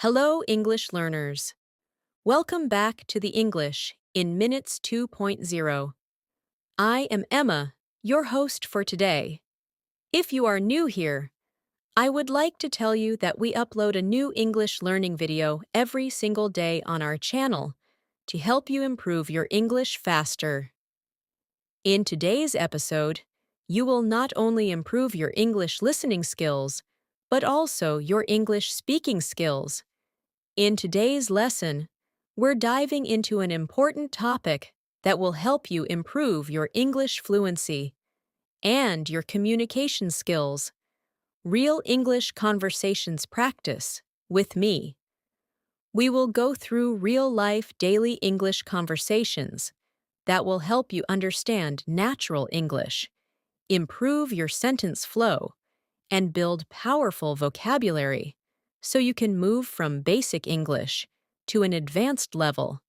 Hello, English learners. Welcome back to the English in Minutes 2.0. I am Emma, your host for today. If you are new here, I would like to tell you that we upload a new English learning video every single day on our channel to help you improve your English faster. In today's episode, you will not only improve your English listening skills, but also your English speaking skills. In today's lesson, we're diving into an important topic that will help you improve your English fluency and your communication skills. Real English conversations practice with me. We will go through real-life daily English conversations that will help you understand natural English, improve your sentence flow, and build powerful vocabulary so you can move from basic English to an advanced level.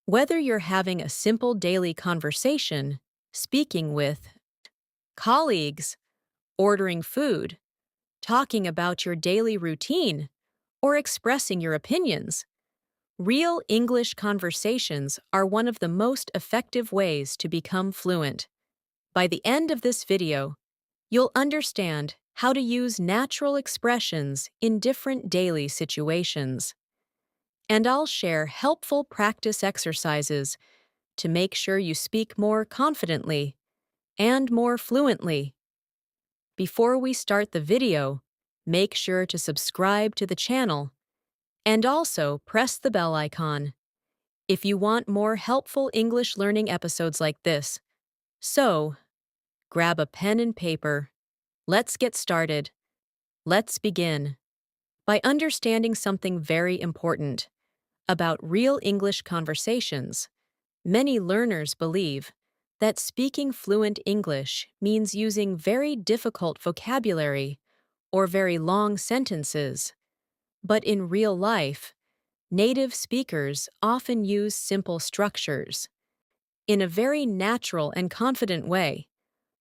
Whether you're having a simple daily conversation, speaking with colleagues, ordering food, talking about your daily routine, or expressing your opinions, real English conversations are one of the most effective ways to become fluent. By the end of this video, you'll understand how to use natural expressions in different daily situations. And I'll share helpful practice exercises to make sure you speak more confidently and more fluently. Before we start the video, make sure to subscribe to the channel and also press the bell icon if you want more helpful English learning episodes like this. So, grab a pen and paper. Let's get started. Let's begin by understanding something very important about real English conversations. Many learners believe that speaking fluent English means using very difficult vocabulary or very long sentences. But in real life, native speakers often use simple structures in a very natural and confident way.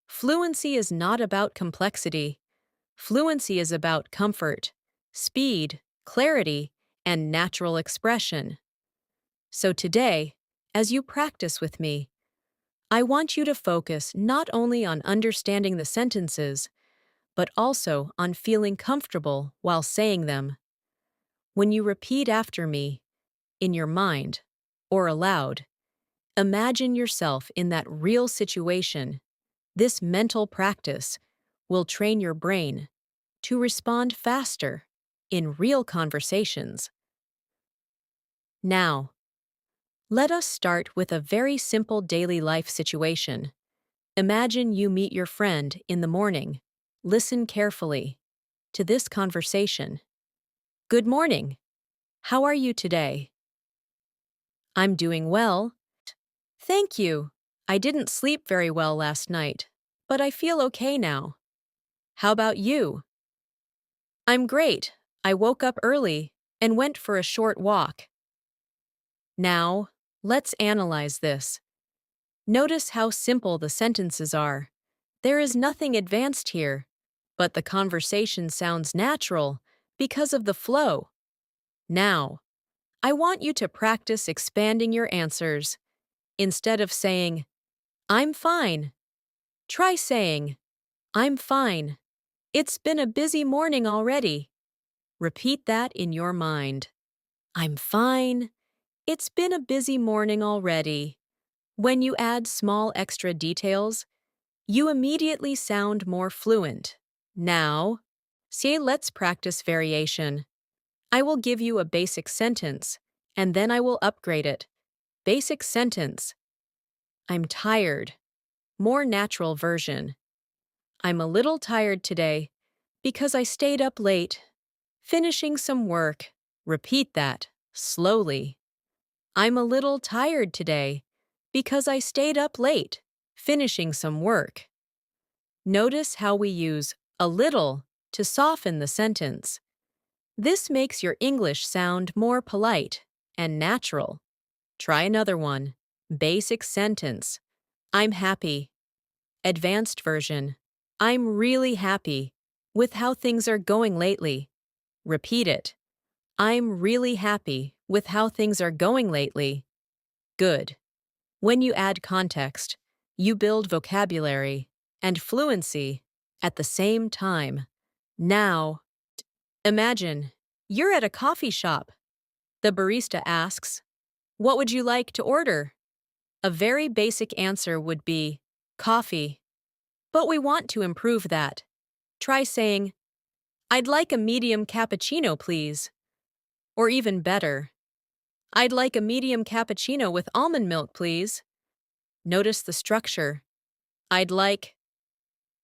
Fluency is not about complexity. Fluency is about comfort, speed, clarity, and natural expression. So today, as you practice with me, I want you to focus not only on understanding the sentences, but also on feeling comfortable while saying them. When you repeat after me, in your mind or aloud, imagine yourself in that real situation. This mental practice will train your brain to respond faster in real conversations. Now, let us start with a very simple daily life situation. Imagine you meet your friend in the morning. Listen carefully to this conversation. Good morning. How are you today? I'm doing well. Thank you. I didn't sleep very well last night, but I feel okay now. How about you? I'm great. I woke up early and went for a short walk. Now, let's analyze this. Notice how simple the sentences are. There is nothing advanced here, but the conversation sounds natural because of the flow. Now, I want you to practice expanding your answers. Instead of saying, I'm fine, try saying, I'm fine. It's been a busy morning already. Repeat that in your mind. I'm fine. It's been a busy morning already. When you add small extra details, you immediately sound more fluent. Now, let's practice variation. I will give you a basic sentence, and then I will upgrade it. Basic sentence. I'm tired. More natural version. I'm a little tired today because I stayed up late, finishing some work. Repeat that, slowly. I'm a little tired today because I stayed up late, finishing some work. Notice how we use a little to soften the sentence. This makes your English sound more polite and natural. Try another one. Basic sentence. I'm happy. Advanced version. I'm really happy with how things are going lately. Repeat it. I'm really happy with how things are going lately. Good. When you add context, you build vocabulary and fluency at the same time. Now, imagine you're at a coffee shop. The barista asks, "What would you like to order?" A very basic answer would be, "Coffee." But we want to improve that. Try saying, "I'd like a medium cappuccino, please." Or even better, "I'd like a medium cappuccino with almond milk, please." Notice the structure. I'd like.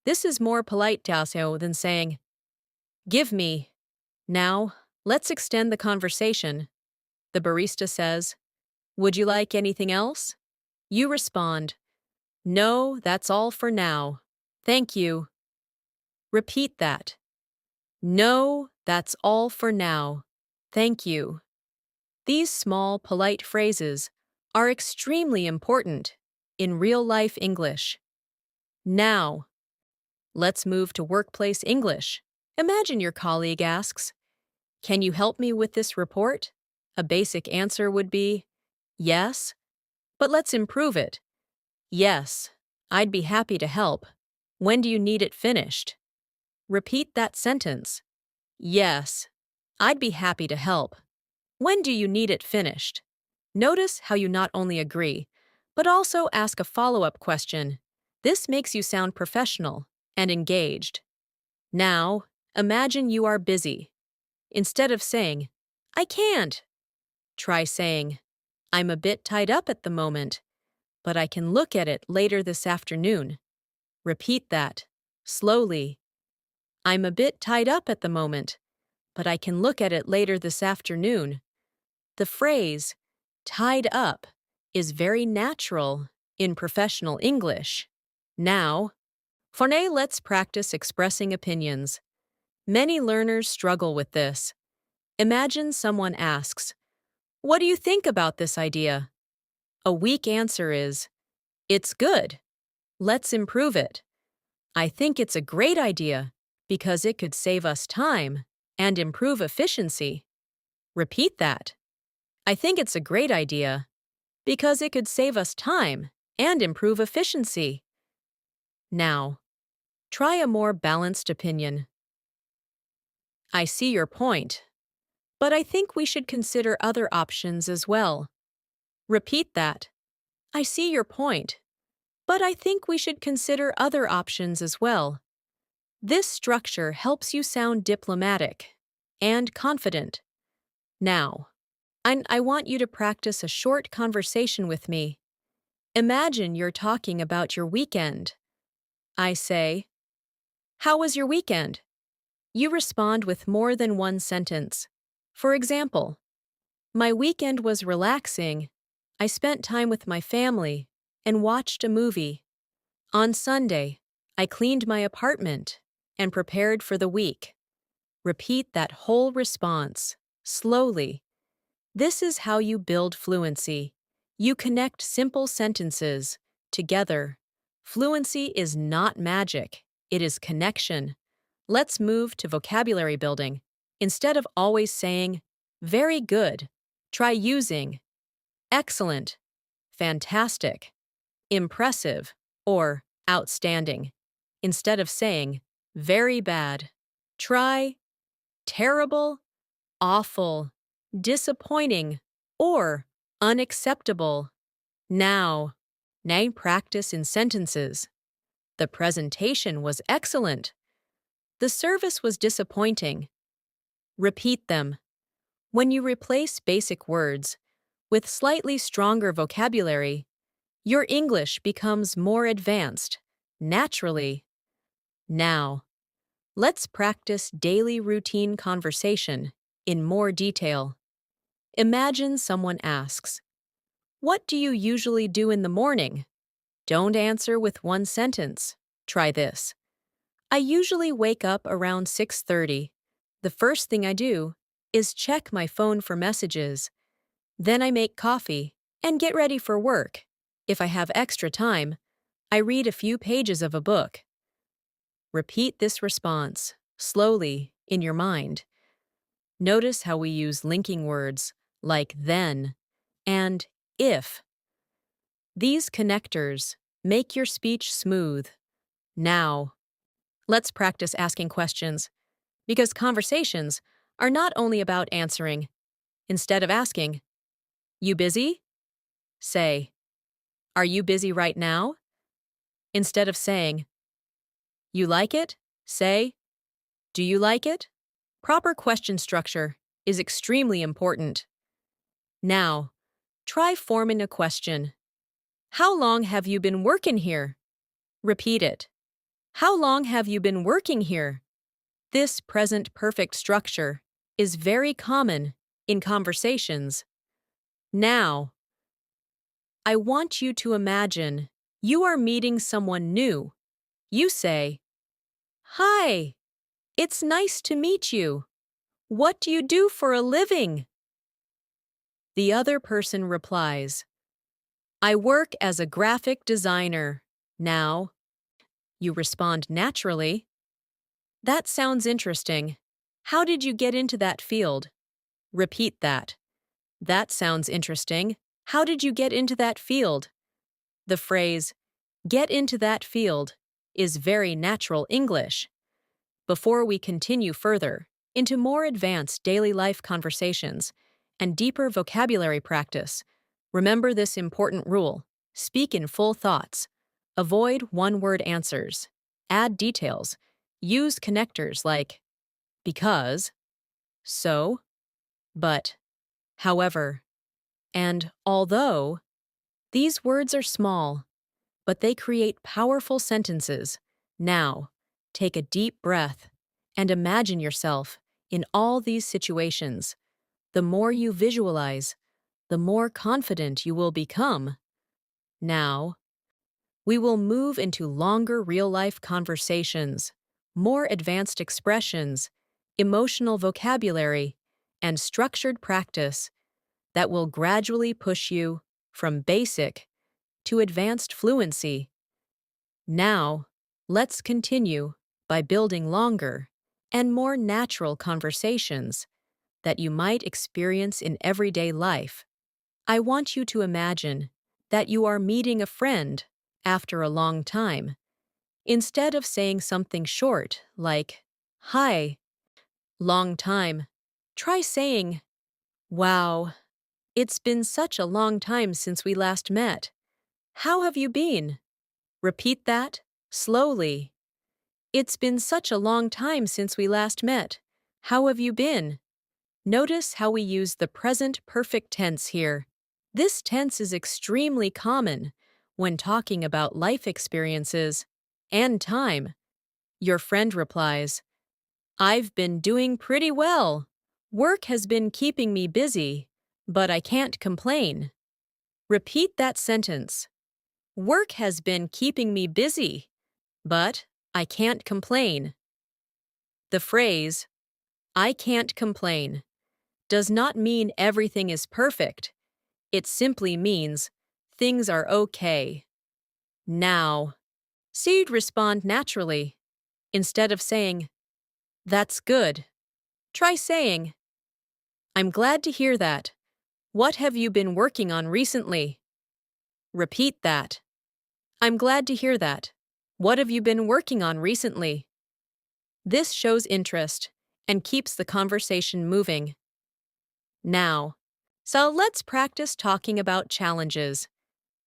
This is more polite than saying, "Give me." Now, let's extend the conversation. The barista says, "Would you like anything else?" You respond, "No, that's all for now. Thank you." Repeat that. "No, that's all for now. Thank you." These small, polite phrases are extremely important in real-life English. Now, let's move to workplace English. Imagine your colleague asks, "Can you help me with this report?" A basic answer would be, "Yes, but let's improve it." "Yes, I'd be happy to help. When do you need it finished?" Repeat that sentence. "Yes, I'd be happy to help. When do you need it finished?" Notice how you not only agree, but also ask a follow-up question. This makes you sound professional and engaged. Now, imagine you are busy. Instead of saying, "I can't," try saying, "I'm a bit tied up at the moment, but I can look at it later this afternoon." Repeat that, slowly. "I'm a bit tied up at the moment, but I can look at it later this afternoon." The phrase, "tied up," is very natural in professional English. Now, let's practice expressing opinions. Many learners struggle with this. Imagine someone asks, "What do you think about this idea?" A weak answer is, "It's good. Let's improve it." "I think it's a great idea because it could save us time and improve efficiency." Repeat that. "I think it's a great idea because it could save us time and improve efficiency." Now, try a more balanced opinion. "I see your point, but I think we should consider other options as well." Repeat that. "I see your point, but I think we should consider other options as well." This structure helps you sound diplomatic and confident. Now, I want you to practice a short conversation with me. Imagine you're talking about your weekend. I say, "How was your weekend?" You respond with more than one sentence. For example, "My weekend was relaxing. I spent time with my family and watched a movie. On Sunday, I cleaned my apartment and prepared for the week." Repeat that whole response, slowly. This is how you build fluency. You connect simple sentences together. Fluency is not magic, it is connection. Let's move to vocabulary building. Instead of always saying, "Very good," try using excellent, fantastic, impressive, or outstanding. Instead of saying, "Very bad," try terrible, awful, disappointing, or unacceptable. Now, practice in sentences. "The presentation was excellent." "The service was disappointing." Repeat them. When you replace basic words with slightly stronger vocabulary, your English becomes more advanced, naturally. Now, let's practice daily routine conversation in more detail. Imagine someone asks, "What do you usually do in the morning?" Don't answer with one sentence. Try this. "I usually wake up around 6:30. The first thing I do is check my phone for messages. Then I make coffee and get ready for work. If I have extra time, I read a few pages of a book." Repeat this response, slowly, in your mind. Notice how we use linking words like then and if. These connectors make your speech smooth. Now, let's practice asking questions, because conversations are not only about answering. Instead of asking, "You busy?" say, "Are you busy right now?" Instead of saying, "You like it?" say, "Do you like it?" Proper question structure is extremely important. Now, try forming a question. How long have you been working here? Repeat it. How long have you been working here? This present perfect structure is very common in conversations. Now, I want you to imagine you are meeting someone new. You say, "Hi, it's nice to meet you. What do you do for a living?" The other person replies, "I work as a graphic designer." Now, you respond naturally. "That sounds interesting. How did you get into that field?" Repeat that. "That sounds interesting. How did you get into that field?" The phrase, "get into that field," is very natural English. Before we continue further into more advanced daily life conversations and deeper vocabulary practice, remember this important rule: speak in full thoughts, avoid one-word answers, add details, use connectors like because, so, but, however, and although. These words are small, but they create powerful sentences. Now, take a deep breath and imagine yourself in all these situations. The more you visualize, the more confident you will become. Now, we will move into longer real-life conversations, more advanced expressions, emotional vocabulary, and structured practice that will gradually push you from basic to advanced fluency. Now, let's continue by building longer and more natural conversations that you might experience in everyday life. I want you to imagine that you are meeting a friend after a long time. Instead of saying something short like, "Hi, long time," try saying, "Wow, it's been such a long time since we last met. How have you been?" Repeat that slowly. "It's been such a long time since we last met. How have you been?" Notice how we use the present perfect tense here. This tense is extremely common when talking about life experiences and time. Your friend replies, "I've been doing pretty well. Work has been keeping me busy, but I can't complain." Repeat that sentence. "Work has been keeping me busy, but I can't complain." The phrase, "I can't complain," does not mean everything is perfect. It simply means things are okay. Now, so you'd respond naturally. Instead of saying, "That's good," try saying, "I'm glad to hear that. What have you been working on recently?" Repeat that. "I'm glad to hear that. What have you been working on recently?" This shows interest and keeps the conversation moving. Now, so let's practice talking about challenges.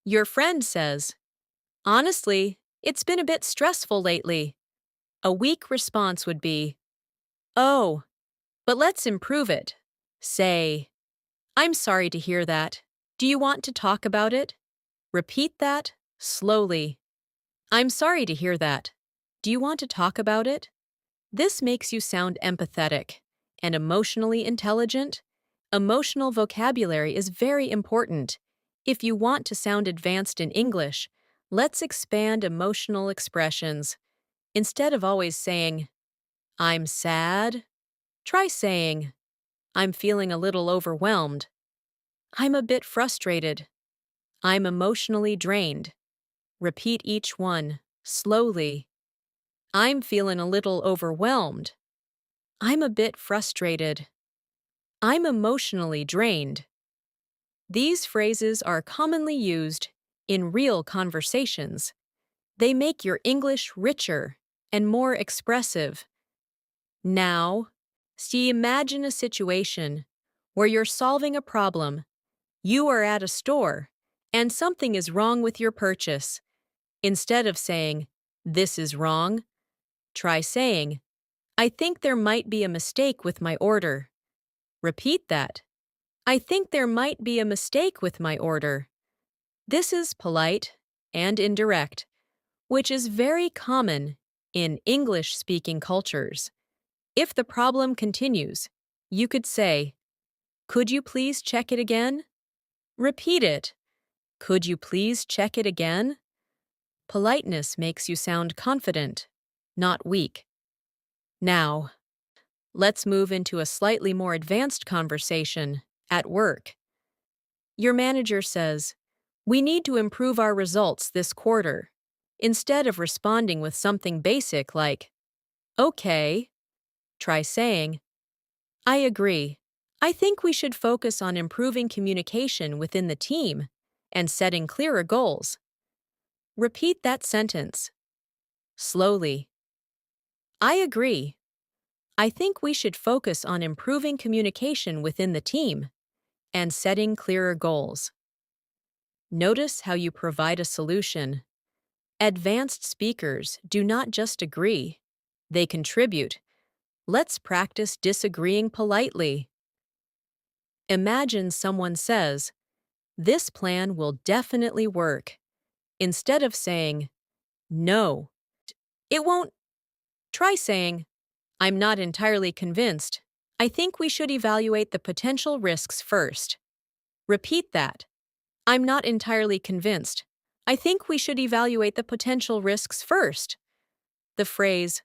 Your friend says, "Honestly, it's been a bit stressful lately." A weak response would be, "Oh, but let's improve it." Say, "I'm sorry to hear that. Do you want to talk about it?" Repeat that slowly. "I'm sorry to hear that. Do you want to talk about it?" This makes you sound empathetic and emotionally intelligent. Emotional vocabulary is very important. If you want to sound advanced in English, let's expand emotional expressions. Instead of always saying, "I'm sad," try saying, "I'm feeling a little overwhelmed." "I'm a bit frustrated." "I'm emotionally drained." Repeat each one slowly. "I'm feeling a little overwhelmed." "I'm a bit frustrated." I'm emotionally drained. These phrases are commonly used in real conversations. They make your English richer and more expressive. Now, see, imagine a situation where you're solving a problem. You are at a store, and something is wrong with your purchase. Instead of saying, "This is wrong," try saying, "I think there might be a mistake with my order." Repeat that. "I think there might be a mistake with my order." This is polite and indirect, which is very common in English-speaking cultures. If the problem continues, you could say, "Could you please check it again?" Repeat it. "Could you please check it again?" Politeness makes you sound confident, not weak. Now, let's move into a slightly more advanced conversation at work. Your manager says, "We need to improve our results this quarter." Instead of responding with something basic like, "Okay," try saying, "I agree. I think we should focus on improving communication within the team and setting clearer goals." Repeat that sentence slowly. "I agree. I think we should focus on improving communication within the team and setting clearer goals." Notice how you provide a solution. Advanced speakers do not just agree, they contribute. Let's practice disagreeing politely. Imagine someone says, "This plan will definitely work." Instead of saying, "No, it won't," try saying, "I'm not entirely convinced. I think we should evaluate the potential risks first." Repeat that. "I'm not entirely convinced. I think we should evaluate the potential risks first." The phrase,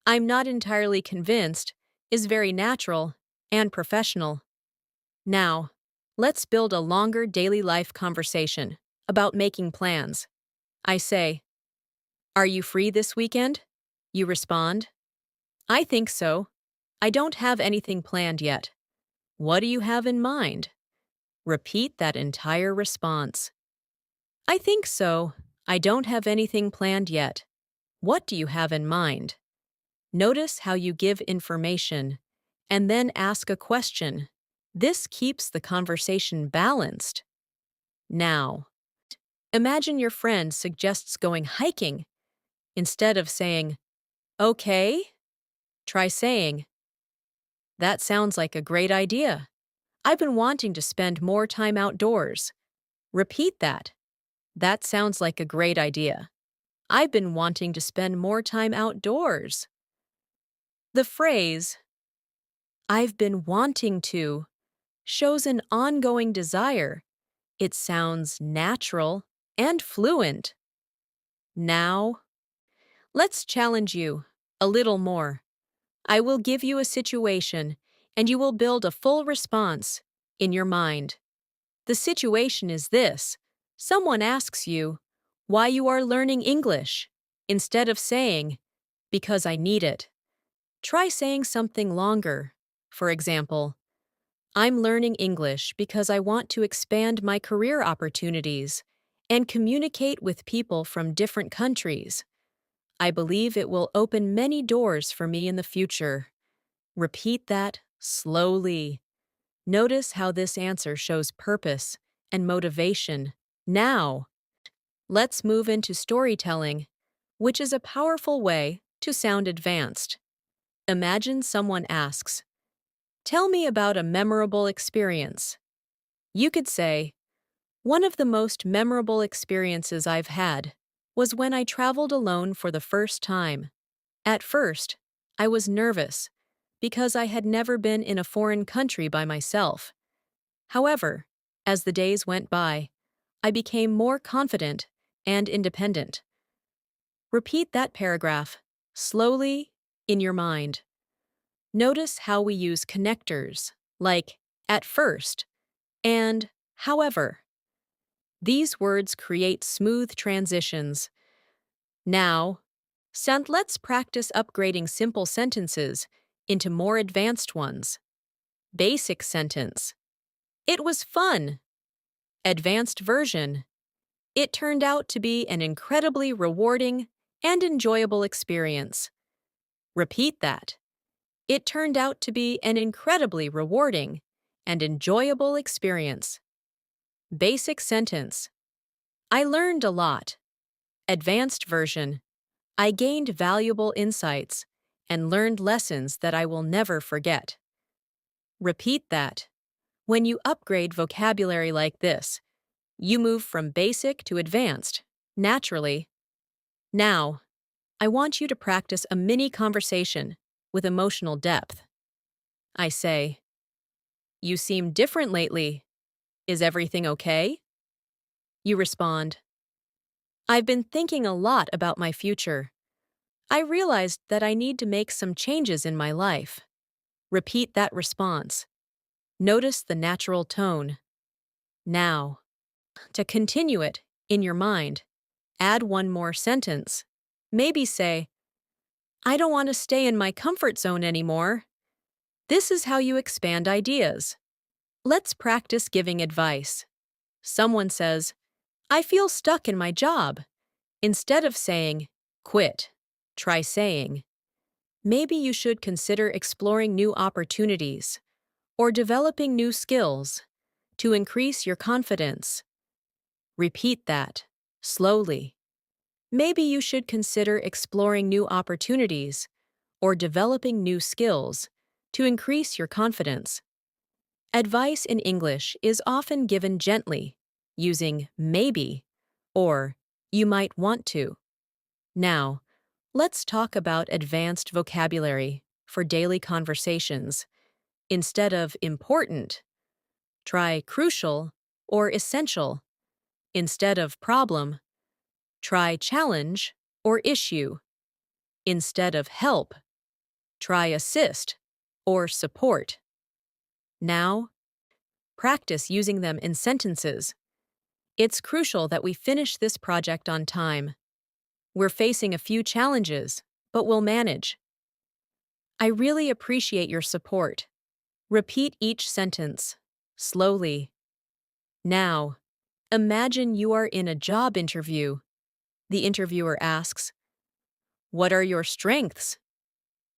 "I'm not entirely convinced," is very natural and professional. Now, let's build a longer daily life conversation about making plans. I say, "Are you free this weekend?" You respond, "I think so. I don't have anything planned yet." What do you have in mind? Repeat that entire response. "I think so. I don't have anything planned yet." What do you have in mind? Notice how you give information and then ask a question. This keeps the conversation balanced. Now, imagine your friend suggests going hiking. Instead of saying, "Okay," try saying, "That sounds like a great idea. I've been wanting to spend more time outdoors." Repeat that. "That sounds like a great idea. I've been wanting to spend more time outdoors." The phrase, "I've been wanting to," shows an ongoing desire. It sounds natural and fluent. Now, let's challenge you a little more. I will give you a situation, and you will build a full response in your mind. The situation is this: someone asks you why you are learning English. Instead of saying, "Because I need it," try saying something longer. For example, "I'm learning English because I want to expand my career opportunities and communicate with people from different countries. I believe it will open many doors for me in the future." Repeat that slowly. Notice how this answer shows purpose and motivation. Now, let's move into storytelling, which is a powerful way to sound advanced. Imagine someone asks, "Tell me about a memorable experience." You could say, "One of the most memorable experiences I've had was when I traveled alone for the first time. At first, I was nervous because I had never been in a foreign country by myself. However, as the days went by, I became more confident and independent." Repeat that paragraph slowly in your mind. Notice how we use connectors like "at first" and "however." These words create smooth transitions. Now, let's practice upgrading simple sentences into more advanced ones. Basic sentence. It was fun. Advanced version. It turned out to be an incredibly rewarding and enjoyable experience. Repeat that. It turned out to be an incredibly rewarding and enjoyable experience. Basic sentence. I learned a lot. Advanced version. I gained valuable insights and learned lessons that I will never forget. Repeat that. When you upgrade vocabulary like this, you move from basic to advanced, naturally. Now, I want you to practice a mini conversation with emotional depth. I say, "You seem different lately. Is everything okay?" You respond, "I've been thinking a lot about my future. I realized that I need to make some changes in my life." Repeat that response. Notice the natural tone. Now, to continue it in your mind, add one more sentence. Maybe say, "I don't want to stay in my comfort zone anymore." This is how you expand ideas. Let's practice giving advice. Someone says, "I feel stuck in my job." Instead of saying, "Quit," try saying, "Maybe you should consider exploring new opportunities or developing new skills to increase your confidence." Repeat that, slowly. Maybe you should consider exploring new opportunities or developing new skills to increase your confidence. Advice in English is often given gently, using maybe or you might want to. Now, let's talk about advanced vocabulary for daily conversations. Instead of important, try crucial or essential. Instead of problem, try challenge or issue. Instead of help, try assist or support. Now, practice using them in sentences. It's crucial that we finish this project on time. We're facing a few challenges, but we'll manage. I really appreciate your support. Repeat each sentence, slowly. Now, imagine you are in a job interview. The interviewer asks, "What are your strengths?"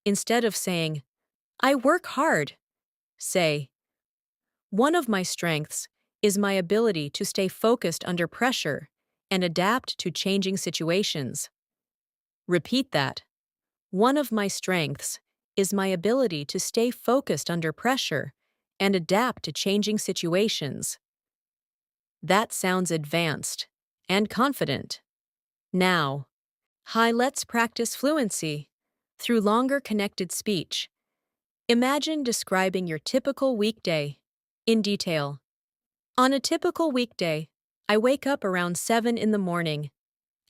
Instead of saying, "I work hard," say, "One of my strengths is my ability to stay focused under pressure and adapt to changing situations." Repeat that. One of my strengths is my ability to stay focused under pressure and adapt to changing situations. That sounds advanced and confident. Now, let's practice fluency through longer connected speech. Imagine describing your typical weekday in detail. On a typical weekday, I wake up around 7 in the morning.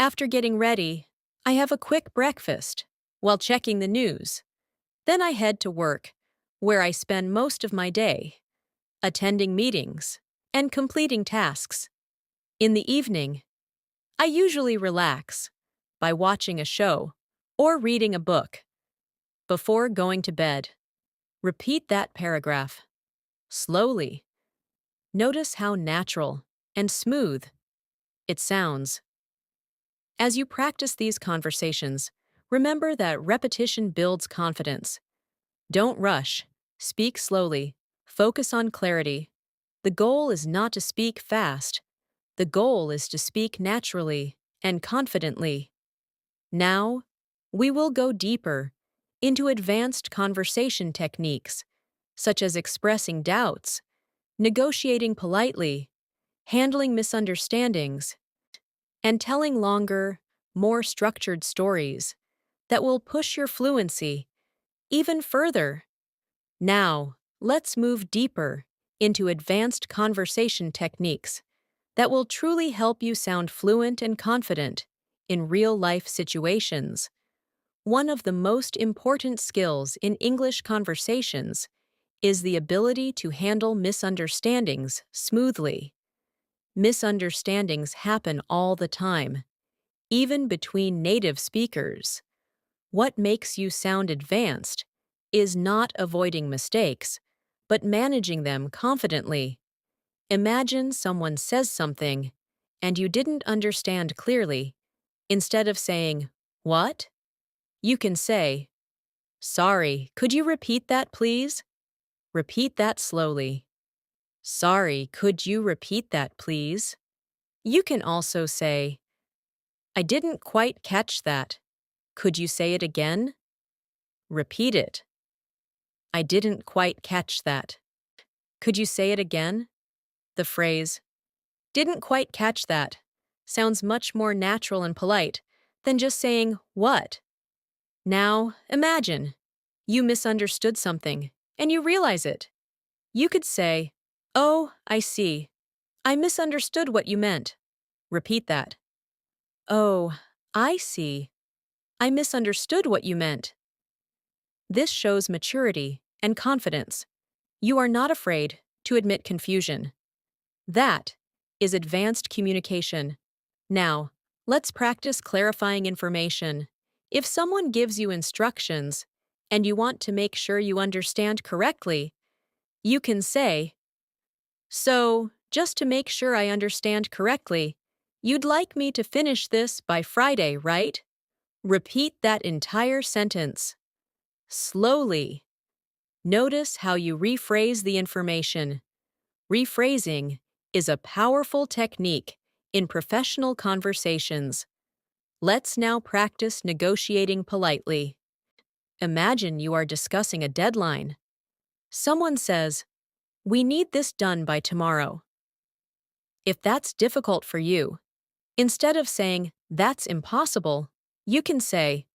After getting ready, I have a quick breakfast while checking the news. Then I head to work, where I spend most of my day, attending meetings and completing tasks. In the evening, I usually relax by watching a show or reading a book. Before going to bed, repeat that paragraph slowly. Notice how natural and smooth it sounds. As you practice these conversations, remember that repetition builds confidence. Don't rush. Speak slowly. Focus on clarity. The goal is not to speak fast. The goal is to speak naturally and confidently. Now, we will go deeper into advanced conversation techniques, such as expressing doubts, negotiating politely, handling misunderstandings, and telling longer, more structured stories that will push your fluency even further. Now, let's move deeper into advanced conversation techniques that will truly help you sound fluent and confident in real-life situations. One of the most important skills in English conversations is the ability to handle misunderstandings smoothly. Misunderstandings happen all the time, even between native speakers. What makes you sound advanced is not avoiding mistakes, but managing them confidently. Imagine someone says something and you didn't understand clearly. Instead of saying, "What?" you can say, "Sorry, could you repeat that, please?" Repeat that slowly. "Sorry, could you repeat that, please?" You can also say, "I didn't quite catch that. Could you say it again?" Repeat it. "I didn't quite catch that. Could you say it again?" The phrase, "didn't quite catch that," sounds much more natural and polite than just saying, "What?" Now, imagine you misunderstood something and you realize it. You could say, "Oh, I see. I misunderstood what you meant." Repeat that. "Oh, I see. I misunderstood what you meant." This shows maturity and confidence. You are not afraid to admit confusion. That is advanced communication. Now, let's practice clarifying information. If someone gives you instructions and you want to make sure you understand correctly, you can say, "So, just to make sure I understand correctly, you'd like me to finish this by Friday, right?" Repeat that entire sentence. Slowly. Notice how you rephrase the information. Rephrasing is a powerful technique in professional conversations. Let's now practice negotiating politely. Imagine you are discussing a deadline. Someone says, "We need this done by tomorrow." If that's difficult for you, instead of saying, "That's impossible," you can say,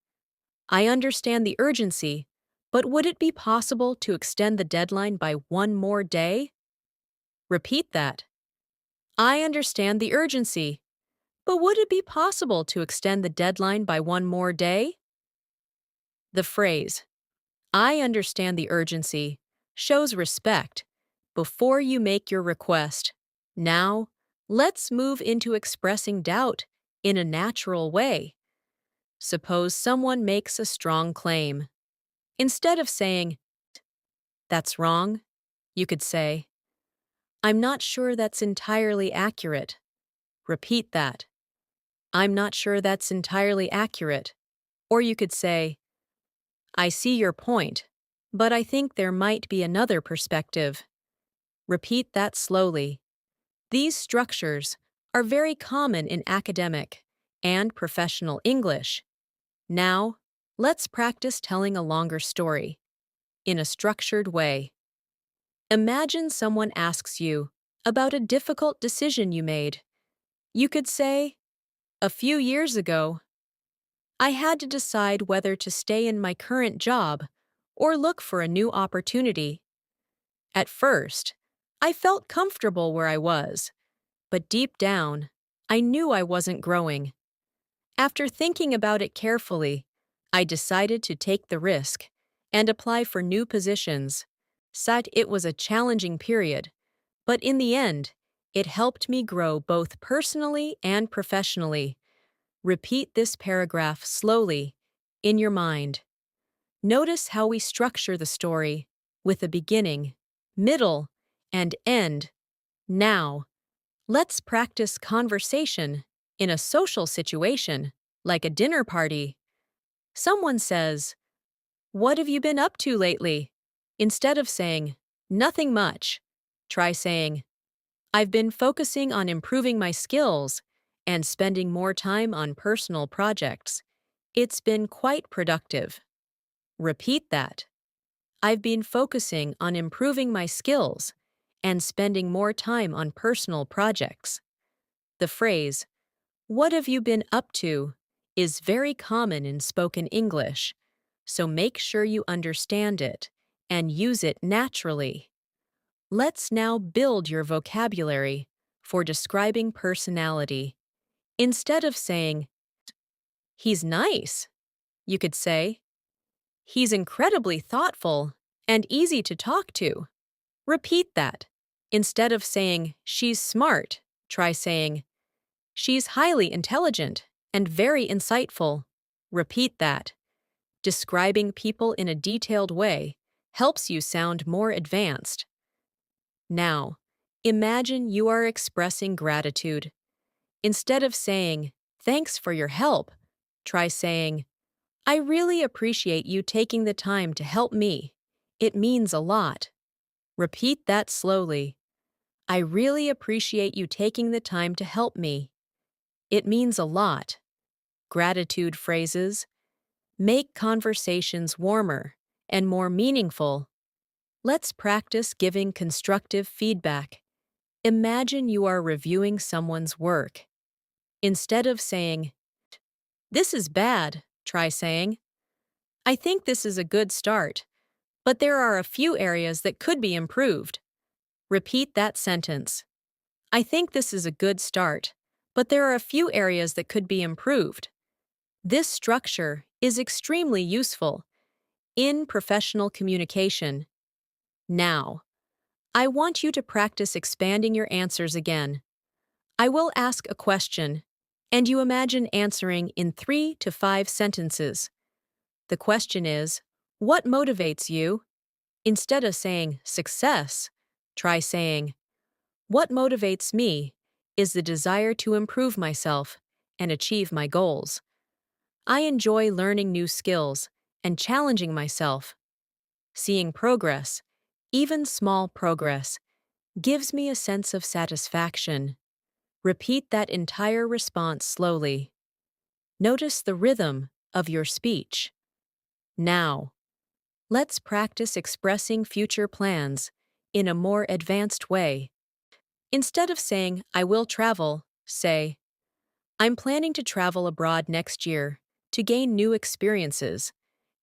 "I understand the urgency, but would it be possible to extend the deadline by one more day?" Repeat that. "I understand the urgency, but would it be possible to extend the deadline by one more day?" The phrase, "I understand the urgency," shows respect. Before you make your request, now, let's move into expressing doubt in a natural way. Suppose someone makes a strong claim. Instead of saying, "That's wrong," you could say, "I'm not sure that's entirely accurate." Repeat that. "I'm not sure that's entirely accurate." Or you could say, "I see your point, but I think there might be another perspective." Repeat that slowly. These structures are very common in academic and professional English. Now, let's practice telling a longer story in a structured way. Imagine someone asks you about a difficult decision you made. You could say, "A few years ago, I had to decide whether to stay in my current job or look for a new opportunity. At first, I felt comfortable where I was, but deep down, I knew I wasn't growing. After thinking about it carefully, I decided to take the risk and apply for new positions. Said it was a challenging period, but in the end, it helped me grow both personally and professionally." Repeat this paragraph slowly in your mind. Notice how we structure the story with a beginning, middle, and end. Now, let's practice conversation in a social situation, like a dinner party. Someone says, "What have you been up to lately?" Instead of saying, "Nothing much," try saying, "I've been focusing on improving my skills and spending more time on personal projects. It's been quite productive." Repeat that. "I've been focusing on improving my skills and spending more time on personal projects." The phrase, "What have you been up to?" is very common in spoken English, so make sure you understand it and use it naturally. Let's now build your vocabulary for describing personality. Instead of saying, "He's nice," you could say, "He's incredibly thoughtful and easy to talk to." Repeat that. Instead of saying, "She's smart," try saying, "She's highly intelligent and very insightful." Repeat that. Describing people in a detailed way helps you sound more advanced. Now, imagine you are expressing gratitude. Instead of saying, "Thanks for your help," try saying, "I really appreciate you taking the time to help me. It means a lot." Repeat that slowly. "I really appreciate you taking the time to help me. It means a lot." Gratitude phrases make conversations warmer and more meaningful. Let's practice giving constructive feedback. Imagine you are reviewing someone's work. Instead of saying, "This is bad," try saying, "I think this is a good start, but there are a few areas that could be improved." Repeat that sentence. "I think this is a good start, but there are a few areas that could be improved." This structure is extremely useful in professional communication. Now, I want you to practice expanding your answers again. I will ask a question, and you imagine answering in 3 to 5 sentences. The question is, what motivates you? Instead of saying success, try saying, what motivates me is the desire to improve myself and achieve my goals. I enjoy learning new skills and challenging myself. Seeing progress, even small progress, gives me a sense of satisfaction. Repeat that entire response slowly. Notice the rhythm of your speech. Now, let's practice expressing future plans in a more advanced way. Instead of saying, "I will travel," say, "I'm planning to travel abroad next year to gain new experiences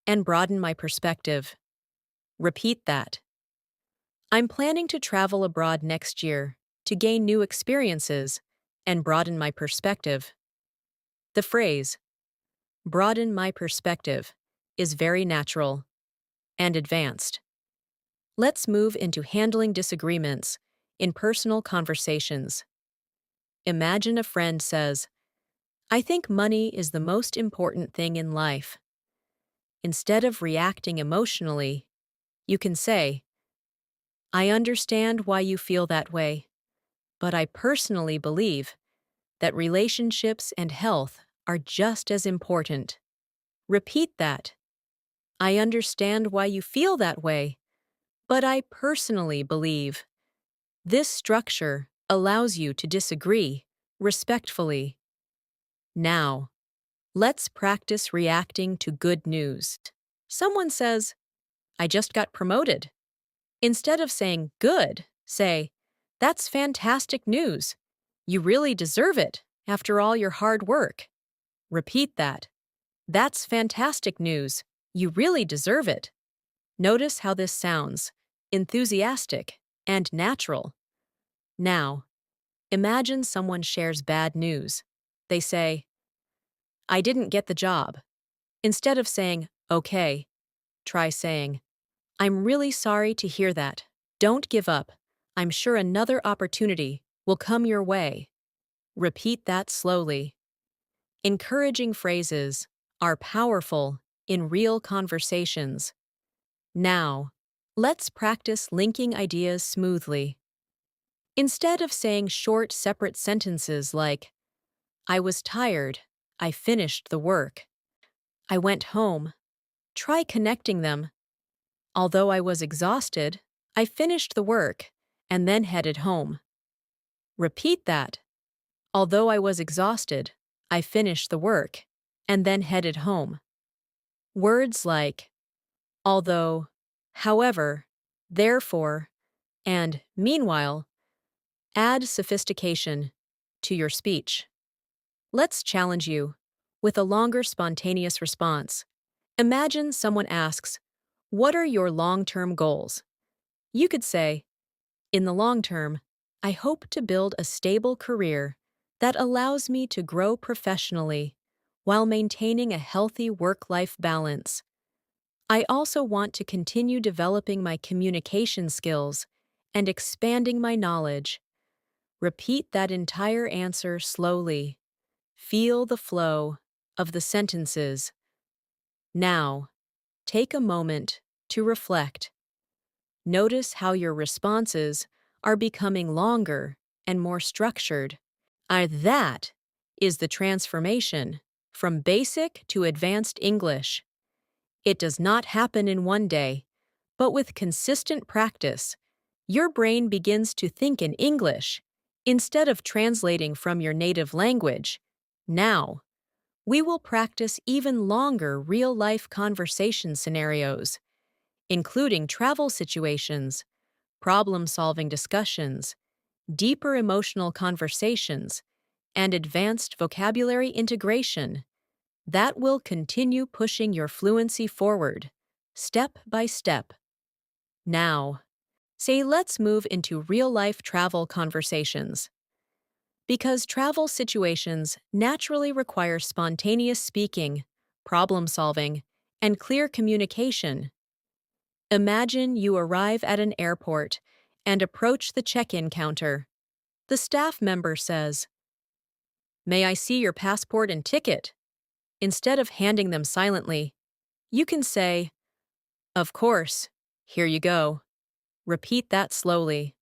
and broaden my perspective." Repeat that. "I'm planning to travel abroad next year to gain new experiences and broaden my perspective." The phrase, "broaden my perspective," is very natural and advanced. Let's move into handling disagreements in personal conversations. Imagine a friend says, "I think money is the most important thing in life." Instead of reacting emotionally, you can say, "I understand why you feel that way, but I personally believe that relationships and health are just as important." Repeat that. "I understand why you feel that way, but I personally believe." This structure allows you to disagree respectfully. Now, let's practice reacting to good news. Someone says, "I just got promoted." Instead of saying, "Good," say, "That's fantastic news. You really deserve it after all your hard work." Repeat that. "That's fantastic news. You really deserve it." Notice how this sounds enthusiastic and natural. Now, imagine someone shares bad news. They say, "I didn't get the job." Instead of saying, "Okay," try saying, "I'm really sorry to hear that. Don't give up. I'm sure another opportunity will come your way." Repeat that slowly. Encouraging phrases are powerful in real conversations. Now, let's practice linking ideas smoothly. Instead of saying short, separate sentences like, "I was tired, I finished the work," "I went home," try connecting them. "Although I was exhausted, I finished the work and then headed home." Repeat that. "Although I was exhausted, I finished the work and then headed home." Words like although, however, therefore, and meanwhile add sophistication to your speech. Let's challenge you with a longer spontaneous response. Imagine someone asks, "What are your long-term goals?" You could say, "In the long term, I hope to build a stable career that allows me to grow professionally while maintaining a healthy work-life balance. I also want to continue developing my communication skills and expanding my knowledge." Repeat that entire answer slowly. Feel the flow of the sentences. Now, take a moment to reflect. Notice how your responses are becoming longer and more structured. That is the transformation from basic to advanced English. It does not happen in one day, but with consistent practice, your brain begins to think in English instead of translating from your native language. Now, we will practice even longer real-life conversation scenarios, including travel situations, problem-solving discussions, deeper emotional conversations, and advanced vocabulary integration that will continue pushing your fluency forward, step by step. Now, let's move into real-life travel conversations. Because travel situations naturally require spontaneous speaking, problem-solving, and clear communication. Imagine you arrive at an airport and approach the check-in counter. The staff member says, "May I see your passport and ticket?" Instead of handing them silently, you can say, "Of course, here you go." Repeat that slowly.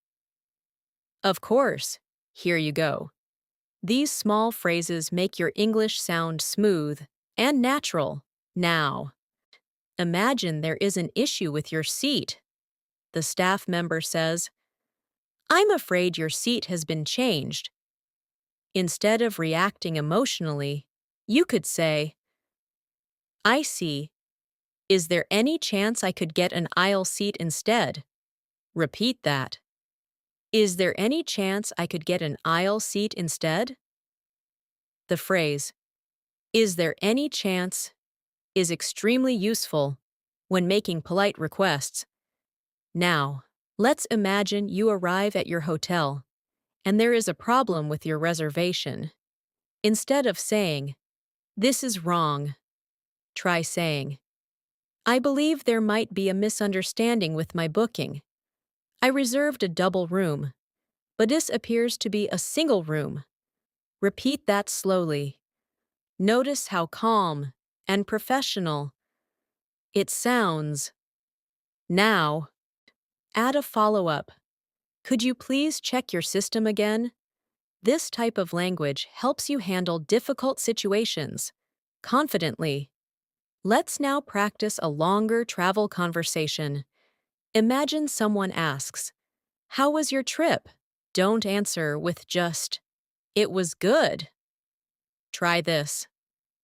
"Of course, here you go." These small phrases make your English sound smooth and natural. Now, imagine there is an issue with your seat. The staff member says, "I'm afraid your seat has been changed." Instead of reacting emotionally, you could say, "I see. Is there any chance I could get an aisle seat instead?" Repeat that. "Is there any chance I could get an aisle seat instead?" The phrase, "Is there any chance?" is extremely useful when making polite requests. Now, let's imagine you arrive at your hotel and there is a problem with your reservation. Instead of saying, "This is wrong," try saying, "I believe there might be a misunderstanding with my booking. I reserved a double room, but this appears to be a single room." Repeat that slowly. Notice how calm and professional it sounds. Now, add a follow-up. "Could you please check your system again?" This type of language helps you handle difficult situations confidently. Let's now practice a longer travel conversation. Imagine someone asks, "How was your trip?" Don't answer with just, "It was good." Try this.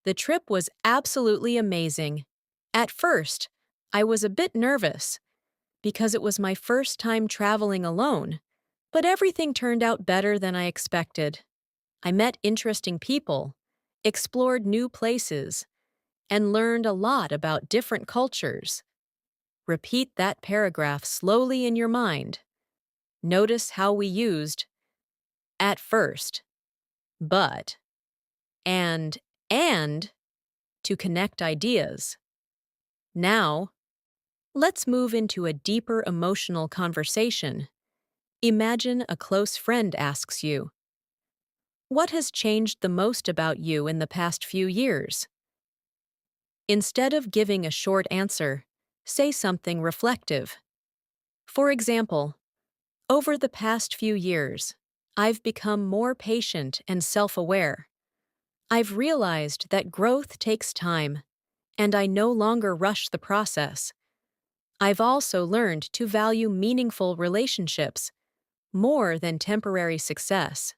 "The trip was absolutely amazing. At first, I was a bit nervous because it was my first time traveling alone, but everything turned out better than I expected. I met interesting people, explored new places, and learned a lot about different cultures." Repeat that paragraph slowly in your mind. Notice how we used "at first," "but," and to connect ideas. Now, let's move into a deeper emotional conversation. Imagine a close friend asks you, "What has changed the most about you in the past few years?" Instead of giving a short answer, say something reflective. For example, "Over the past few years, I've become more patient and self-aware. I've realized that growth takes time, and I no longer rush the process. I've also learned to value meaningful relationships more than temporary success."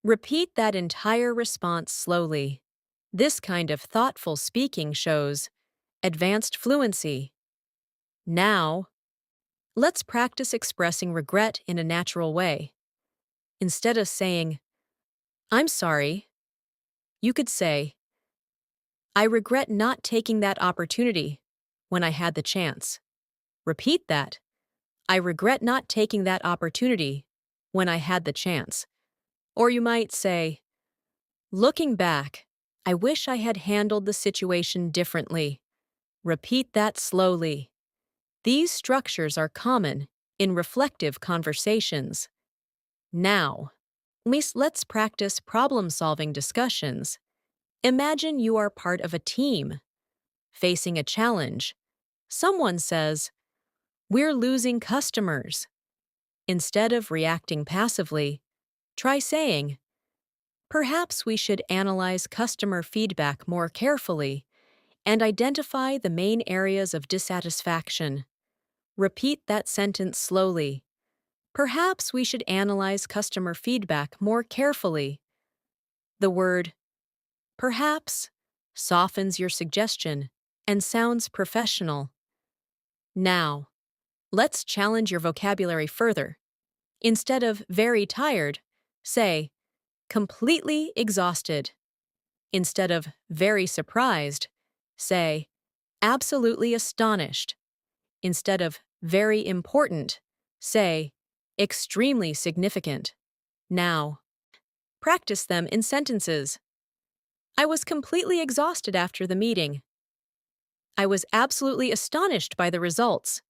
Repeat that entire response slowly. This kind of thoughtful speaking shows advanced fluency. Now, let's practice expressing regret in a natural way. Instead of saying, "I'm sorry," you could say, "I regret not taking that opportunity when I had the chance." Repeat that. "I regret not taking that opportunity when I had the chance." Or you might say, "Looking back, I wish I had handled the situation differently." Repeat that slowly. These structures are common in reflective conversations. Now, let's practice problem-solving discussions. Imagine you are part of a team, facing a challenge. Someone says, We're losing customers. Instead of reacting passively, try saying, perhaps we should analyze customer feedback more carefully and identify the main areas of dissatisfaction. Repeat that sentence slowly. Perhaps we should analyze customer feedback more carefully. The word perhaps softens your suggestion and sounds professional. Now, let's challenge your vocabulary further. Instead of very tired, say completely exhausted. Instead of very surprised, say absolutely astonished. Instead of very important, say extremely significant. Now, practice them in sentences. I was completely exhausted after the meeting. I was absolutely astonished by the results.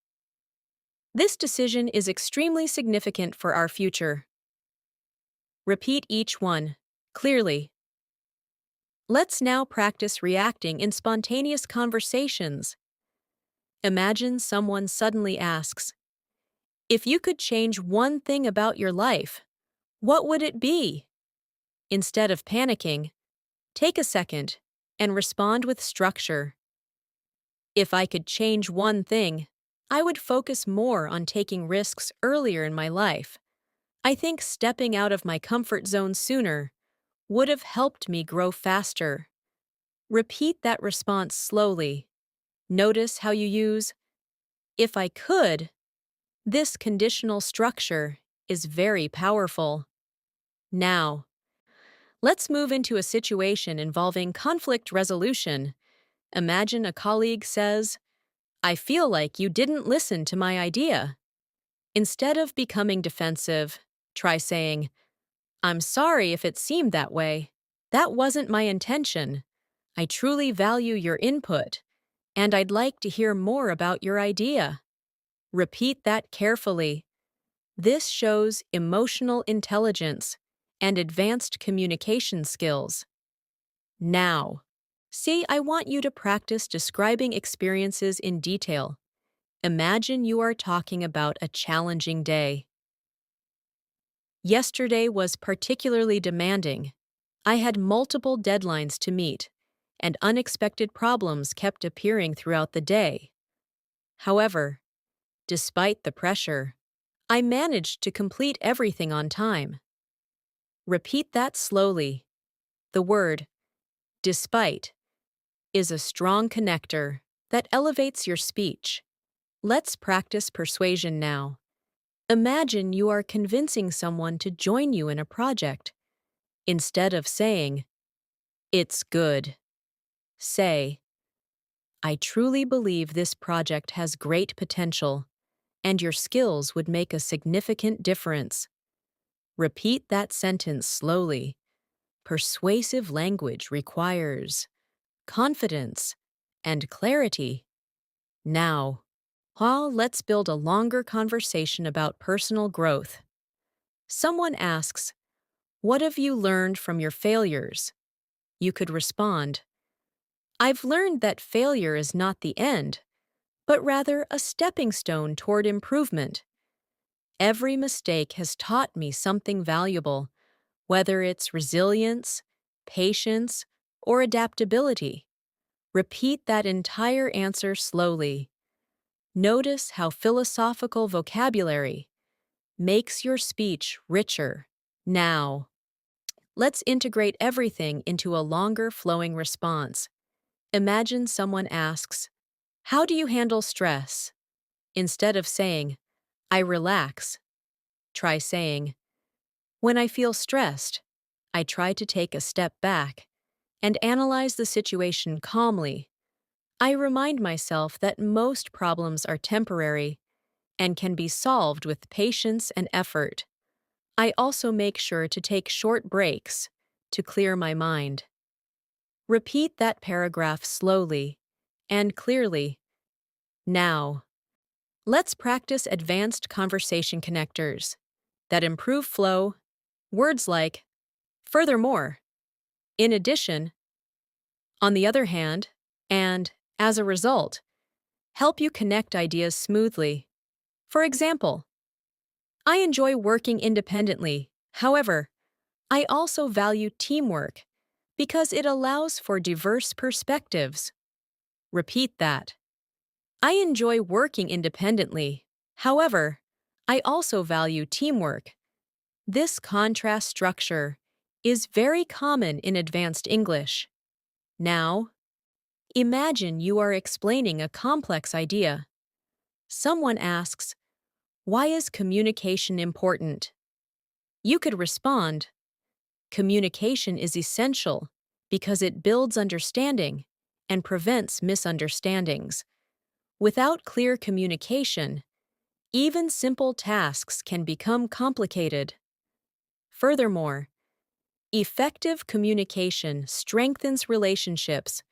This decision is extremely significant for our future. Repeat each one, clearly. Let's now practice reacting in spontaneous conversations. Imagine someone suddenly asks, if you could change one thing about your life, what would it be? Instead of panicking, take a second and respond with structure. If I could change one thing, I would focus more on taking risks earlier in my life. I think stepping out of my comfort zone sooner would have helped me grow faster. Repeat that response slowly. Notice how you use, if I could. This conditional structure is very powerful. Now, let's move into a situation involving conflict resolution. Imagine a colleague says, I feel like you didn't listen to my idea. Instead of becoming defensive, try saying, I'm sorry if it seemed that way. That wasn't my intention. I truly value your input, and I'd like to hear more about your idea. Repeat that carefully. This shows emotional intelligence and advanced communication skills. Now, I want you to practice describing experiences in detail. Imagine you are talking about a challenging day. Yesterday was particularly demanding. I had multiple deadlines to meet, and unexpected problems kept appearing throughout the day. However, despite the pressure, I managed to complete everything on time. Repeat that slowly. The word, despite, is a strong connector that elevates your speech. Let's practice persuasion now. Imagine you are convincing someone to join you in a project. Instead of saying, it's good, say, I truly believe this project has great potential, and your skills would make a significant difference. Repeat that sentence slowly. Persuasive language requires confidence and clarity. Now, let's build a longer conversation about personal growth. Someone asks, what have you learned from your failures? You could respond, I've learned that failure is not the end, but rather a stepping stone toward improvement. Every mistake has taught me something valuable, whether it's resilience, patience, or adaptability. Repeat that entire answer slowly. Notice how philosophical vocabulary makes your speech richer. Now, let's integrate everything into a longer flowing response. Imagine someone asks, how do you handle stress? Instead of saying, I relax, try saying, when I feel stressed, I try to take a step back and analyze the situation calmly. I remind myself that most problems are temporary and can be solved with patience and effort. I also make sure to take short breaks to clear my mind. Repeat that paragraph slowly and clearly. Now, let's practice advanced conversation connectors that improve flow. Words like, furthermore, in addition, on the other hand, and as a result, help you connect ideas smoothly. For example, I enjoy working independently. However, I also value teamwork because it allows for diverse perspectives. Repeat that. I enjoy working independently. However, I also value teamwork. This contrast structure is very common in advanced English. Now, imagine you are explaining a complex idea. Someone asks, "Why is communication important?" You could respond, "Communication is essential because it builds understanding and prevents misunderstandings. Without clear communication, even simple tasks can become complicated." Furthermore, effective communication strengthens relationships,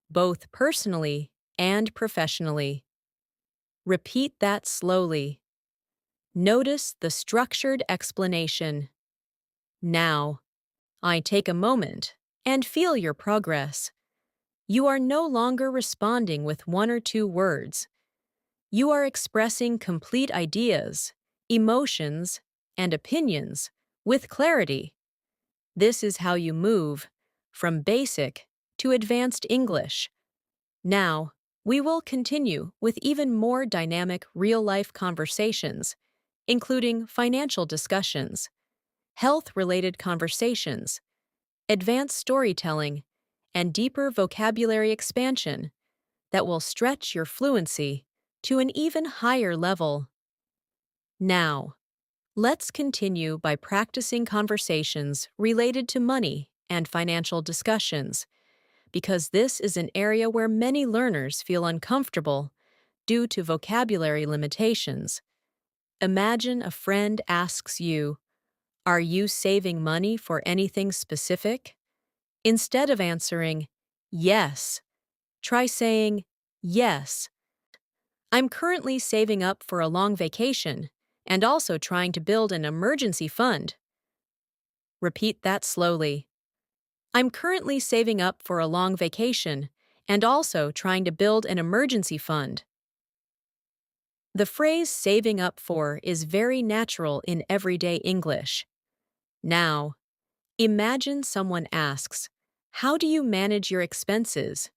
both personally and professionally. Repeat that slowly. Notice the structured explanation. Now, I take a moment and feel your progress. You are no longer responding with one or two words. You are expressing complete ideas, emotions, and opinions with clarity. This is how you move from basic to advanced English. Now, we will continue with even more dynamic real-life conversations, including financial discussions, health-related conversations, advanced storytelling, and deeper vocabulary expansion that will stretch your fluency to an even higher level. Now, let's continue by practicing conversations related to money and financial discussions, because this is an area where many learners feel uncomfortable due to vocabulary limitations. Imagine a friend asks you, "Are you saving money for anything specific?" Instead of answering, "Yes," try saying, "Yes, I'm currently saving up for a long vacation and also trying to build an emergency fund." Repeat that slowly. I'm currently saving up for a long vacation and also trying to build an emergency fund. The phrase saving up for is very natural in everyday English. Now, imagine someone asks, "How do you manage your expenses?"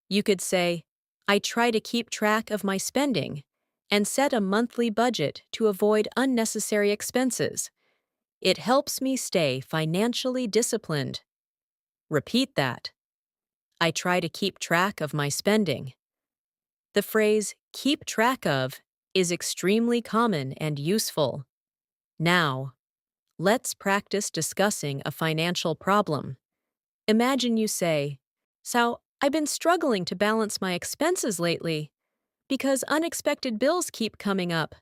You could say, "I try to keep track of my spending and set a monthly budget to avoid unnecessary expenses. It helps me stay financially disciplined." Repeat that. I try to keep track of my spending. The phrase keep track of is extremely common and useful. Now, let's practice discussing a financial problem. Imagine you say, "So, I've been struggling to balance my expenses lately because unexpected bills keep coming up."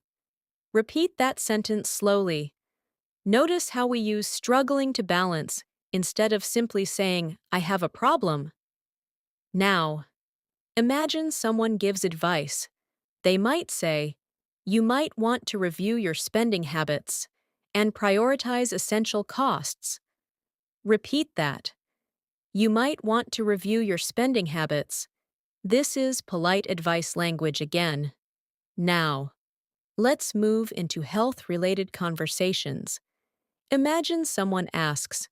Repeat that sentence slowly. Notice how we use struggling to balance instead of simply saying, "I have a problem." Now, imagine someone gives advice. They might say, "You might want to review your spending habits and prioritize essential costs." Repeat that. You might want to review your spending habits. This is polite advice language again. Now, let's move into health-related conversations. Imagine someone asks,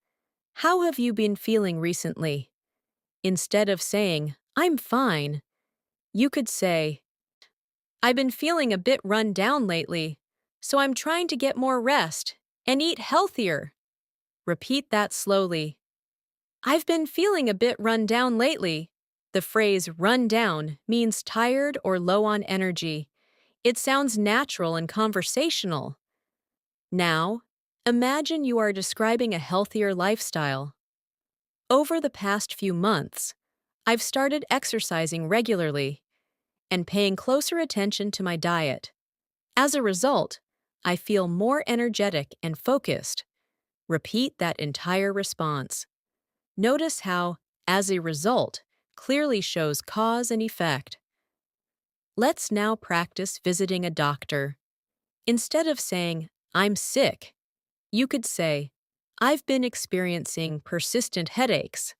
"How have you been feeling recently?" Instead of saying, "I'm fine," you could say, "I've been feeling a bit run down lately, so I'm trying to get more rest and eat healthier." Repeat that slowly. I've been feeling a bit run down lately. The phrase run down means tired or low on energy. It sounds natural and conversational. Now, imagine you are describing a healthier lifestyle. Over the past few months, I've started exercising regularly and paying closer attention to my diet. As a result, I feel more energetic and focused. Repeat that entire response. Notice how, as a result, clearly shows cause and effect. Let's now practice visiting a doctor. Instead of saying, "I'm sick," you could say, "I've been experiencing persistent headaches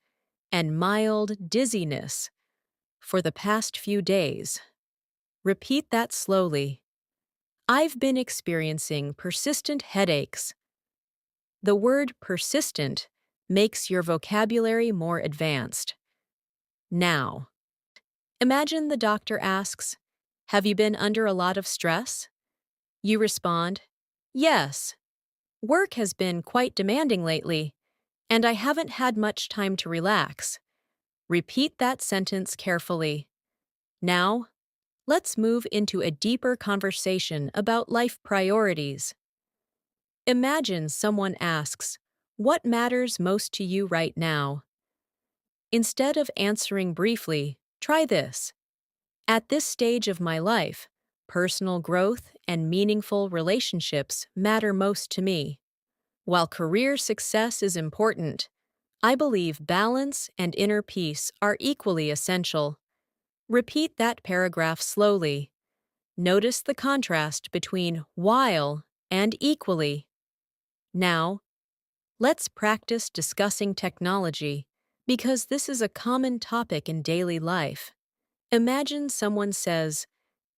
and mild dizziness for the past few days." Repeat that slowly. I've been experiencing persistent headaches. The word persistent makes your vocabulary more advanced. Now, imagine the doctor asks, "Have you been under a lot of stress?" You respond, "Yes. Work has been quite demanding lately, and I haven't had much time to relax." Repeat that sentence carefully. Now, let's move into a deeper conversation about life priorities. Imagine someone asks, "What matters most to you right now?" Instead of answering briefly, try this. At this stage of my life, personal growth and meaningful relationships matter most to me. While career success is important, I believe balance and inner peace are equally essential. Repeat that paragraph slowly. Notice the contrast between while and equally. Now, let's practice discussing technology, because this is a common topic in daily life. Imagine someone says,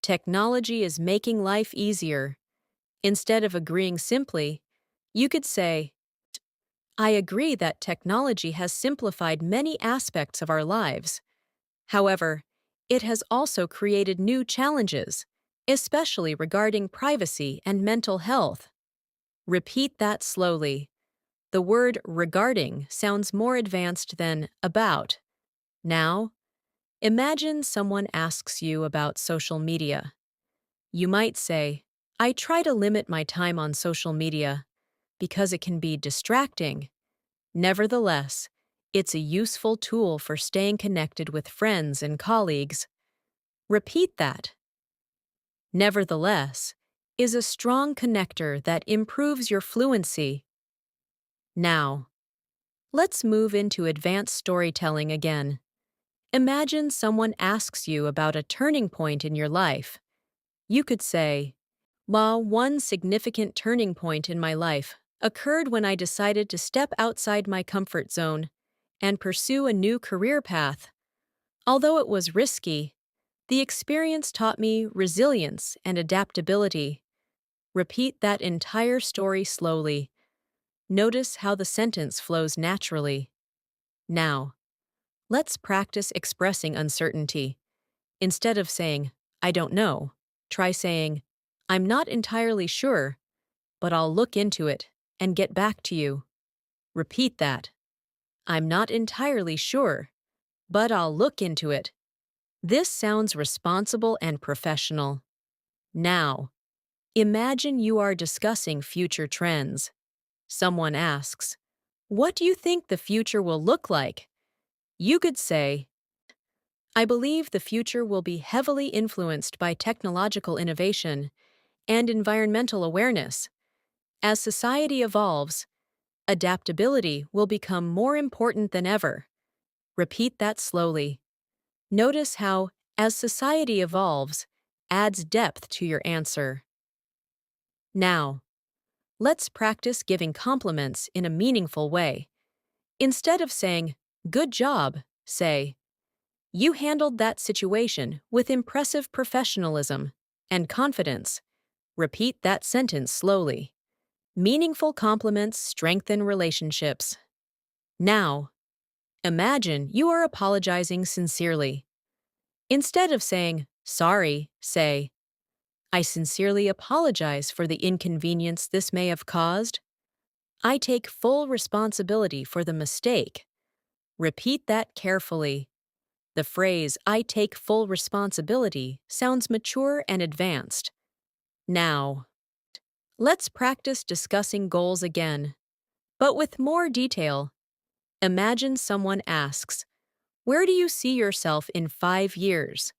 "Technology is making life easier." Instead of agreeing simply, you could say, "I agree that technology has simplified many aspects of our lives. However, it has also created new challenges, especially regarding privacy and mental health." Repeat that slowly. The word regarding sounds more advanced than about. Now, imagine someone asks you about social media. You might say, "I try to limit my time on social media because it can be distracting. Nevertheless, it's a useful tool for staying connected with friends and colleagues." Repeat that. Nevertheless is a strong connector that improves your fluency. Now, let's move into advanced storytelling again. Imagine someone asks you about a turning point in your life. You could say, "While one significant turning point in my life occurred when I decided to step outside my comfort zone and pursue a new career path. Although it was risky, the experience taught me resilience and adaptability." Repeat that entire story slowly. Notice how the sentence flows naturally. Now, let's practice expressing uncertainty. Instead of saying, "I don't know," try saying, "I'm not entirely sure, but I'll look into it and get back to you." Repeat that. "I'm not entirely sure, but I'll look into it." This sounds responsible and professional. Now, imagine you are discussing future trends. Someone asks, "What do you think the future will look like?" You could say, "I believe the future will be heavily influenced by technological innovation and environmental awareness. As society evolves, adaptability will become more important than ever." Repeat that slowly. Notice how, "as society evolves," adds depth to your answer. Now, let's practice giving compliments in a meaningful way. Instead of saying, "Good job," say, "You handled that situation with impressive professionalism and confidence." Repeat that sentence slowly. Meaningful compliments strengthen relationships. Now, imagine you are apologizing sincerely. Instead of saying, "Sorry," say, "I sincerely apologize for the inconvenience this may have caused. I take full responsibility for the mistake." Repeat that carefully. The phrase, "I take full responsibility," sounds mature and advanced. Now, let's practice discussing goals again, but with more detail. Imagine someone asks, "Where do you see yourself in 5 years?"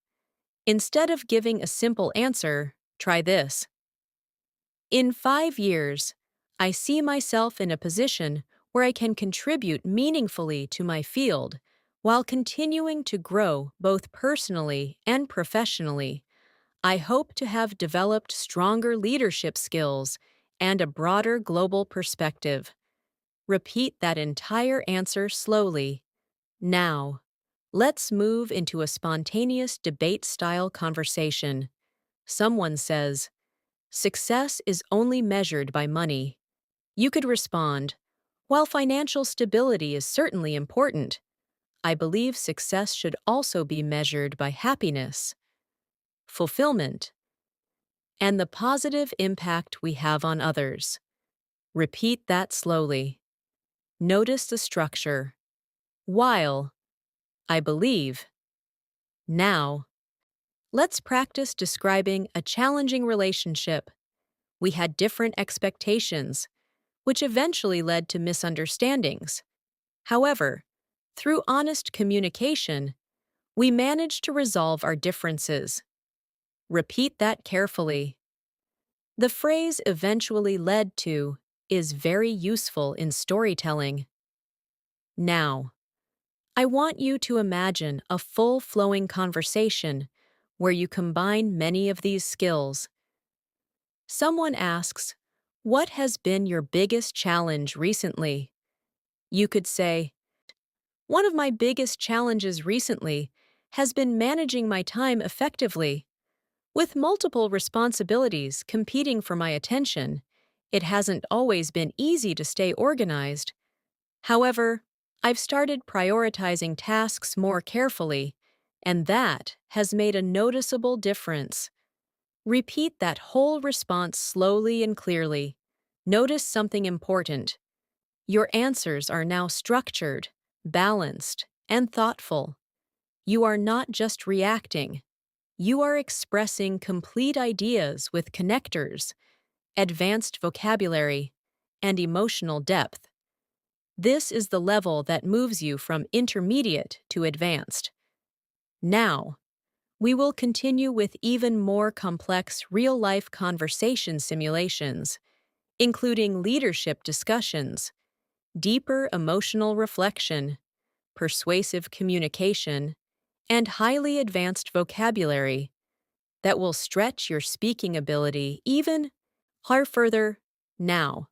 Instead of giving a simple answer, try this. "In 5 years, I see myself in a position where I can contribute meaningfully to my field while continuing to grow both personally and professionally. I hope to have developed stronger leadership skills and a broader global perspective." Repeat that entire answer slowly. Now, let's move into a spontaneous debate-style conversation. Someone says, Success is only measured by money. You could respond, while financial stability is certainly important, I believe success should also be measured by happiness, fulfillment, and the positive impact we have on others. Repeat that slowly. Notice the structure. While, I believe. Now, let's practice describing a challenging relationship. We had different expectations, which eventually led to misunderstandings. However, through honest communication, we managed to resolve our differences. Repeat that carefully. The phrase eventually led to is very useful in storytelling. Now, I want you to imagine a full flowing conversation where you combine many of these skills. Someone asks, "What has been your biggest challenge recently?" You could say, "One of my biggest challenges recently has been managing my time effectively. With multiple responsibilities competing for my attention, it hasn't always been easy to stay organized. However, I've started prioritizing tasks more carefully, and that has made a noticeable difference." Repeat that whole response slowly and clearly. Notice something important. Your answers are now structured, balanced, and thoughtful. You are not just reacting. You are expressing complete ideas with connectors, advanced vocabulary, and emotional depth. This is the level that moves you from intermediate to advanced. Now, we will continue with even more complex real-life conversation simulations, including leadership discussions, deeper emotional reflection, persuasive communication, and highly advanced vocabulary that will stretch your speaking ability even further. Now,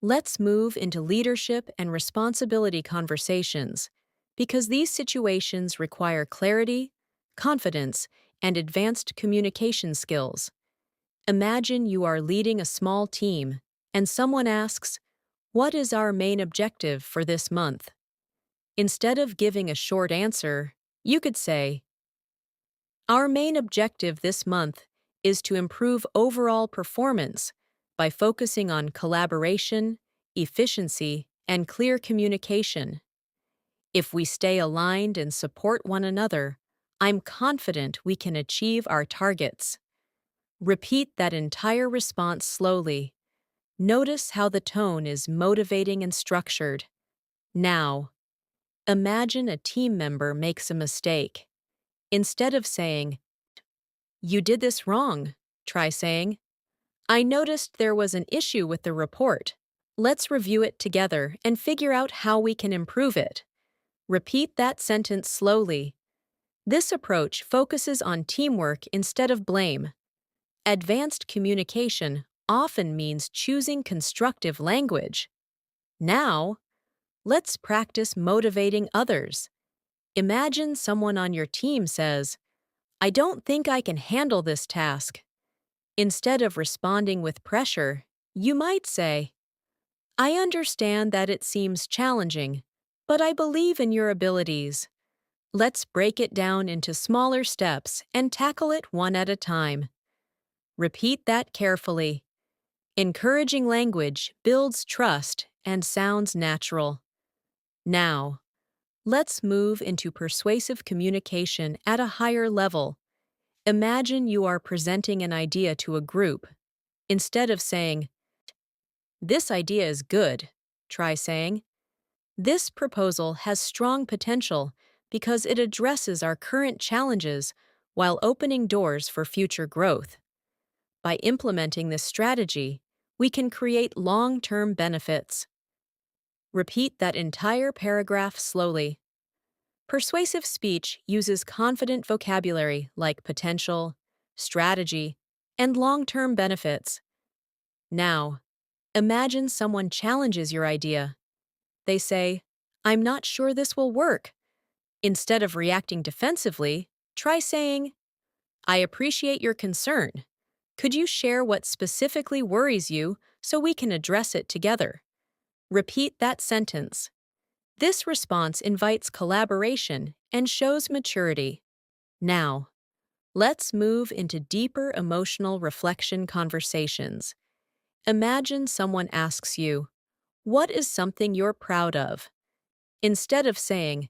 let's move into leadership and responsibility conversations, because these situations require clarity, confidence, and advanced communication skills. Imagine you are leading a small team, and someone asks, "What is our main objective for this month?" Instead of giving a short answer, you could say, "Our main objective this month is to improve overall performance by focusing on collaboration, efficiency, and clear communication. If we stay aligned and support one another, I'm confident we can achieve our targets." Repeat that entire response slowly. Notice how the tone is motivating and structured. Now, imagine a team member makes a mistake. Instead of saying, "You did this wrong," try saying, "I noticed there was an issue with the report. Let's review it together and figure out how we can improve it." Repeat that sentence slowly. This approach focuses on teamwork instead of blame. Advanced communication often means choosing constructive language. Now, let's practice motivating others. Imagine someone on your team says, "I don't think I can handle this task." Instead of responding with pressure, you might say, "I understand that it seems challenging, but I believe in your abilities. Let's break it down into smaller steps and tackle it one at a time." Repeat that carefully. Encouraging language builds trust and sounds natural. Now, let's move into persuasive communication at a higher level. Imagine you are presenting an idea to a group. Instead of saying, "This idea is good," try saying, "This proposal has strong potential because it addresses our current challenges while opening doors for future growth." By implementing this strategy, we can create long-term benefits. Repeat that entire paragraph slowly. Persuasive speech uses confident vocabulary like potential, strategy, and long-term benefits. Now, imagine someone challenges your idea. They say, "I'm not sure this will work." Instead of reacting defensively, try saying, "I appreciate your concern. Could you share what specifically worries you so we can address it together? Repeat that sentence. This response invites collaboration and shows maturity. Now, let's move into deeper emotional reflection conversations. Imagine someone asks you, "What is something you're proud of?" Instead of saying,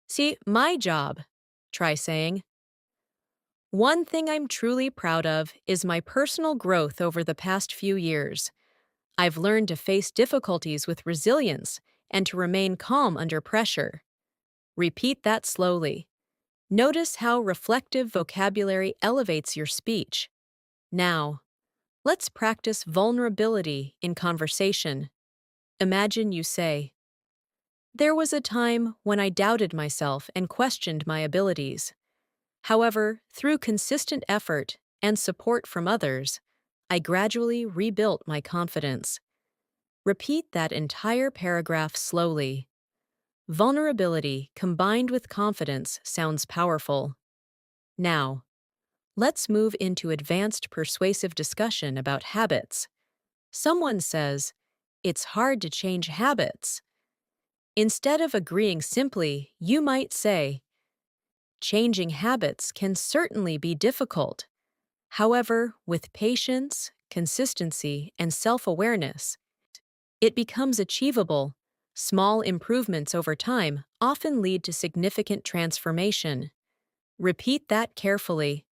"See, my job," try saying, "One thing I'm truly proud of is my personal growth over the past few years. I've learned to face difficulties with resilience and to remain calm under pressure." Repeat that slowly. Notice how reflective vocabulary elevates your speech. Now, let's practice vulnerability in conversation. Imagine you say, "There was a time when I doubted myself and questioned my abilities. However, through consistent effort and support from others, I gradually rebuilt my confidence." Repeat that entire paragraph slowly. Vulnerability combined with confidence sounds powerful. Now, let's move into advanced persuasive discussion about habits. Someone says, "It's hard to change habits." Instead of agreeing simply, you might say, "Changing habits can certainly be difficult. However, with patience, consistency, and self-awareness, it becomes achievable. Small improvements over time often lead to significant transformation." Repeat that carefully.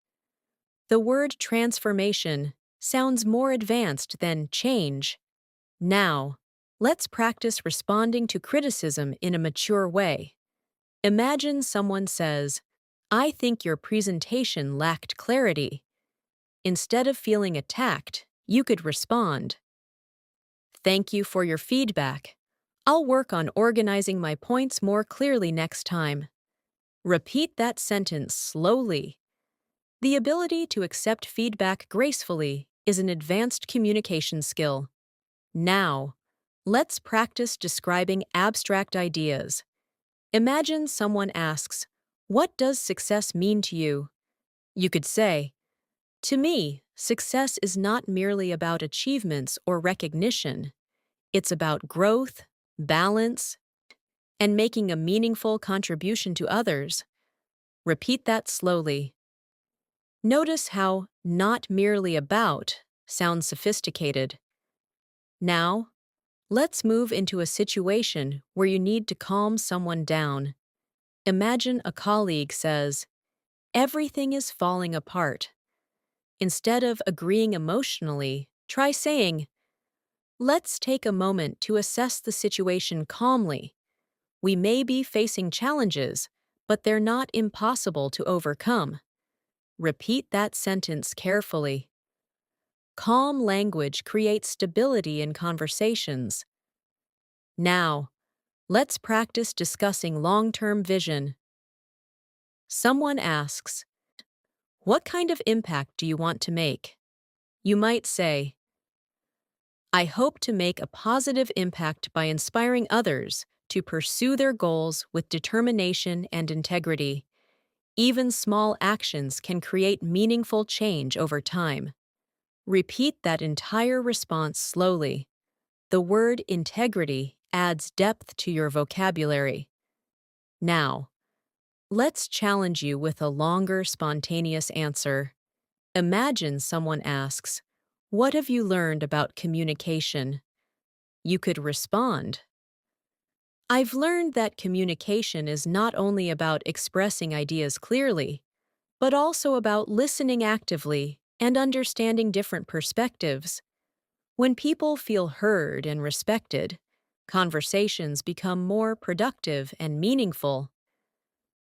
The word transformation sounds more advanced than change. Now, let's practice responding to criticism in a mature way. Imagine someone says, "I think your presentation lacked clarity." Instead of feeling attacked, you could respond, "Thank you for your feedback. I'll work on organizing my points more clearly next time." Repeat that sentence slowly. The ability to accept feedback gracefully is an advanced communication skill. Now, let's practice describing abstract ideas. Imagine someone asks, "What does success mean to you?" You could say, "To me, success is not merely about achievements or recognition. It's about growth, balance, and making a meaningful contribution to others." Repeat that slowly. Notice how "not merely about" sounds sophisticated. Now, let's move into a situation where you need to calm someone down. Imagine a colleague says, "Everything is falling apart." Instead of agreeing emotionally, try saying, "Let's take a moment to assess the situation calmly. We may be facing challenges, but they're not impossible to overcome." Repeat that sentence carefully. Calm language creates stability in conversations. Now, let's practice discussing long-term vision. Someone asks, "What kind of impact do you want to make?" You might say, "I hope to make a positive impact by inspiring others to pursue their goals with determination and integrity. Even small actions can create meaningful change over time." Repeat that entire response slowly. The word integrity adds depth to your vocabulary. Now, let's challenge you with a longer, spontaneous answer. Imagine someone asks, "What have you learned about communication?" You could respond, "I've learned that communication is not only about expressing ideas clearly, but also about listening actively and understanding different perspectives. When people feel heard and respected, conversations become more productive and meaningful."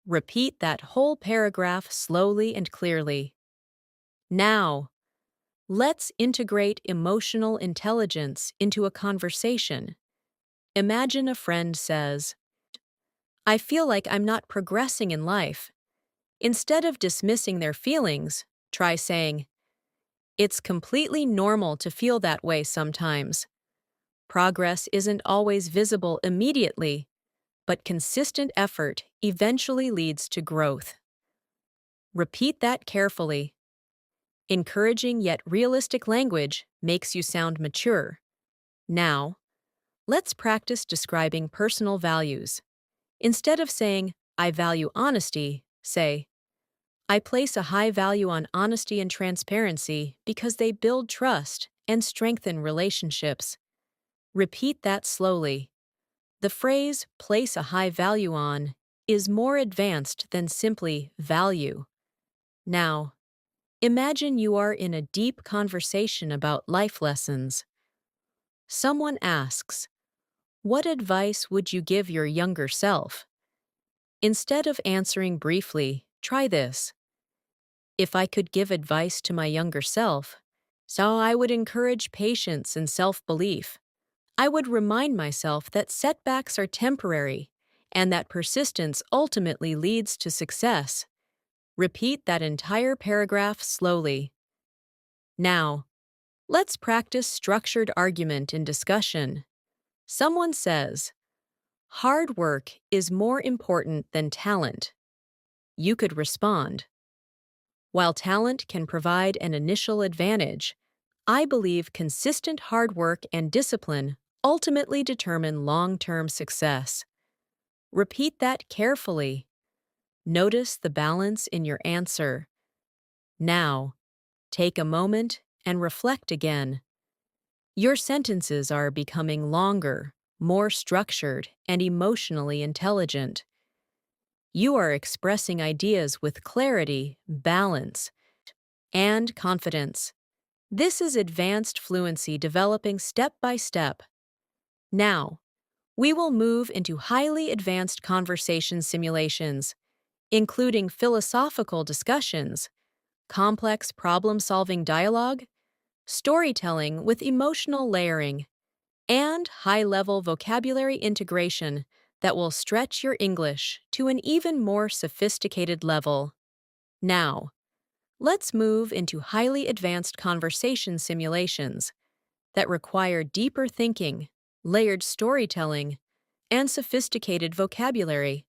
Repeat that whole paragraph slowly and clearly. Now, let's integrate emotional intelligence into a conversation. Imagine a friend says, "I feel like I'm not progressing in life." Instead of dismissing their feelings, try saying, "It's completely normal to feel that way sometimes. Progress isn't always visible immediately, but consistent effort eventually leads to growth." Repeat that carefully. Encouraging yet realistic language makes you sound mature. Now, let's practice describing personal values. Instead of saying, I value honesty, say, I place a high value on honesty and transparency because they build trust and strengthen relationships. Repeat that slowly. The phrase, place a high value on, is more advanced than simply value. Now, imagine you are in a deep conversation about life lessons. Someone asks, what advice would you give your younger self? Instead of answering briefly, try this. If I could give advice to my younger self, so I would encourage patience and self-belief. I would remind myself that setbacks are temporary and that persistence ultimately leads to success. Repeat that entire paragraph slowly. Now, let's practice structured argument in discussion. Someone says, hard work is more important than talent. You could respond, while talent can provide an initial advantage, I believe consistent hard work and discipline ultimately determine long-term success. Repeat that carefully. Notice the balance in your answer. Now, take a moment and reflect again. Your sentences are becoming longer, more structured, and emotionally intelligent. You are expressing ideas with clarity, balance, and confidence. This is advanced fluency developing step by step. Now, we will move into highly advanced conversation simulations, including philosophical discussions, complex problem-solving dialogue, storytelling with emotional layering, and high-level vocabulary integration that will stretch your English to an even more sophisticated level. Now, let's move into highly advanced conversation simulations that require deeper thinking, layered storytelling, and sophisticated vocabulary.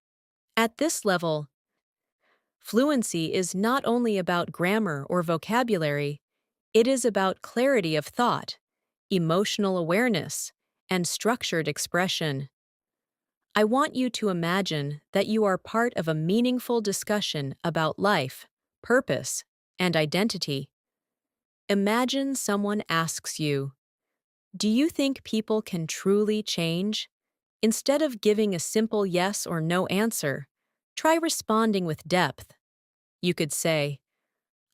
At this level, fluency is not only about grammar or vocabulary, it is about clarity of thought, emotional awareness, and structured expression. I want you to imagine that you are part of a meaningful discussion about life, purpose, and identity. Imagine someone asks you, do you think people can truly change? Instead of giving a simple yes or no answer, try responding with depth. You could say,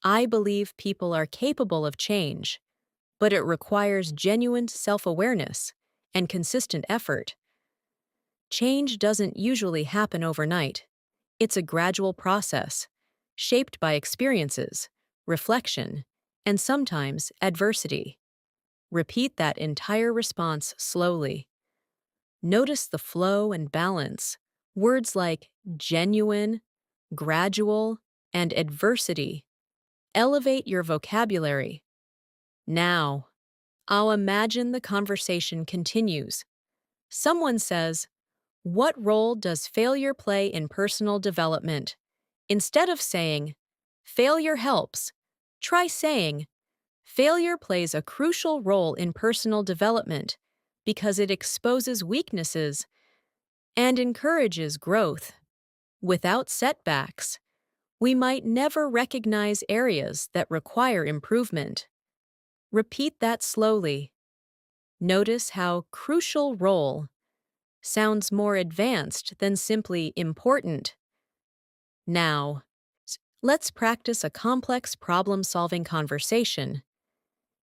I believe people are capable of change, but it requires genuine self-awareness and consistent effort. Change doesn't usually happen overnight. It's a gradual process, shaped by experiences, reflection, and sometimes adversity. Repeat that entire response slowly. Notice the flow and balance. Words like genuine, gradual, and adversity elevate your vocabulary. Now, I'll imagine the conversation continues. Someone says, what role does failure play in personal development? Instead of saying, failure helps, try saying, failure plays a crucial role in personal development because it exposes weaknesses and encourages growth. Without setbacks, we might never recognize areas that require improvement. Repeat that slowly. Notice how crucial role sounds more advanced than simply important. Now, let's practice a complex problem-solving conversation.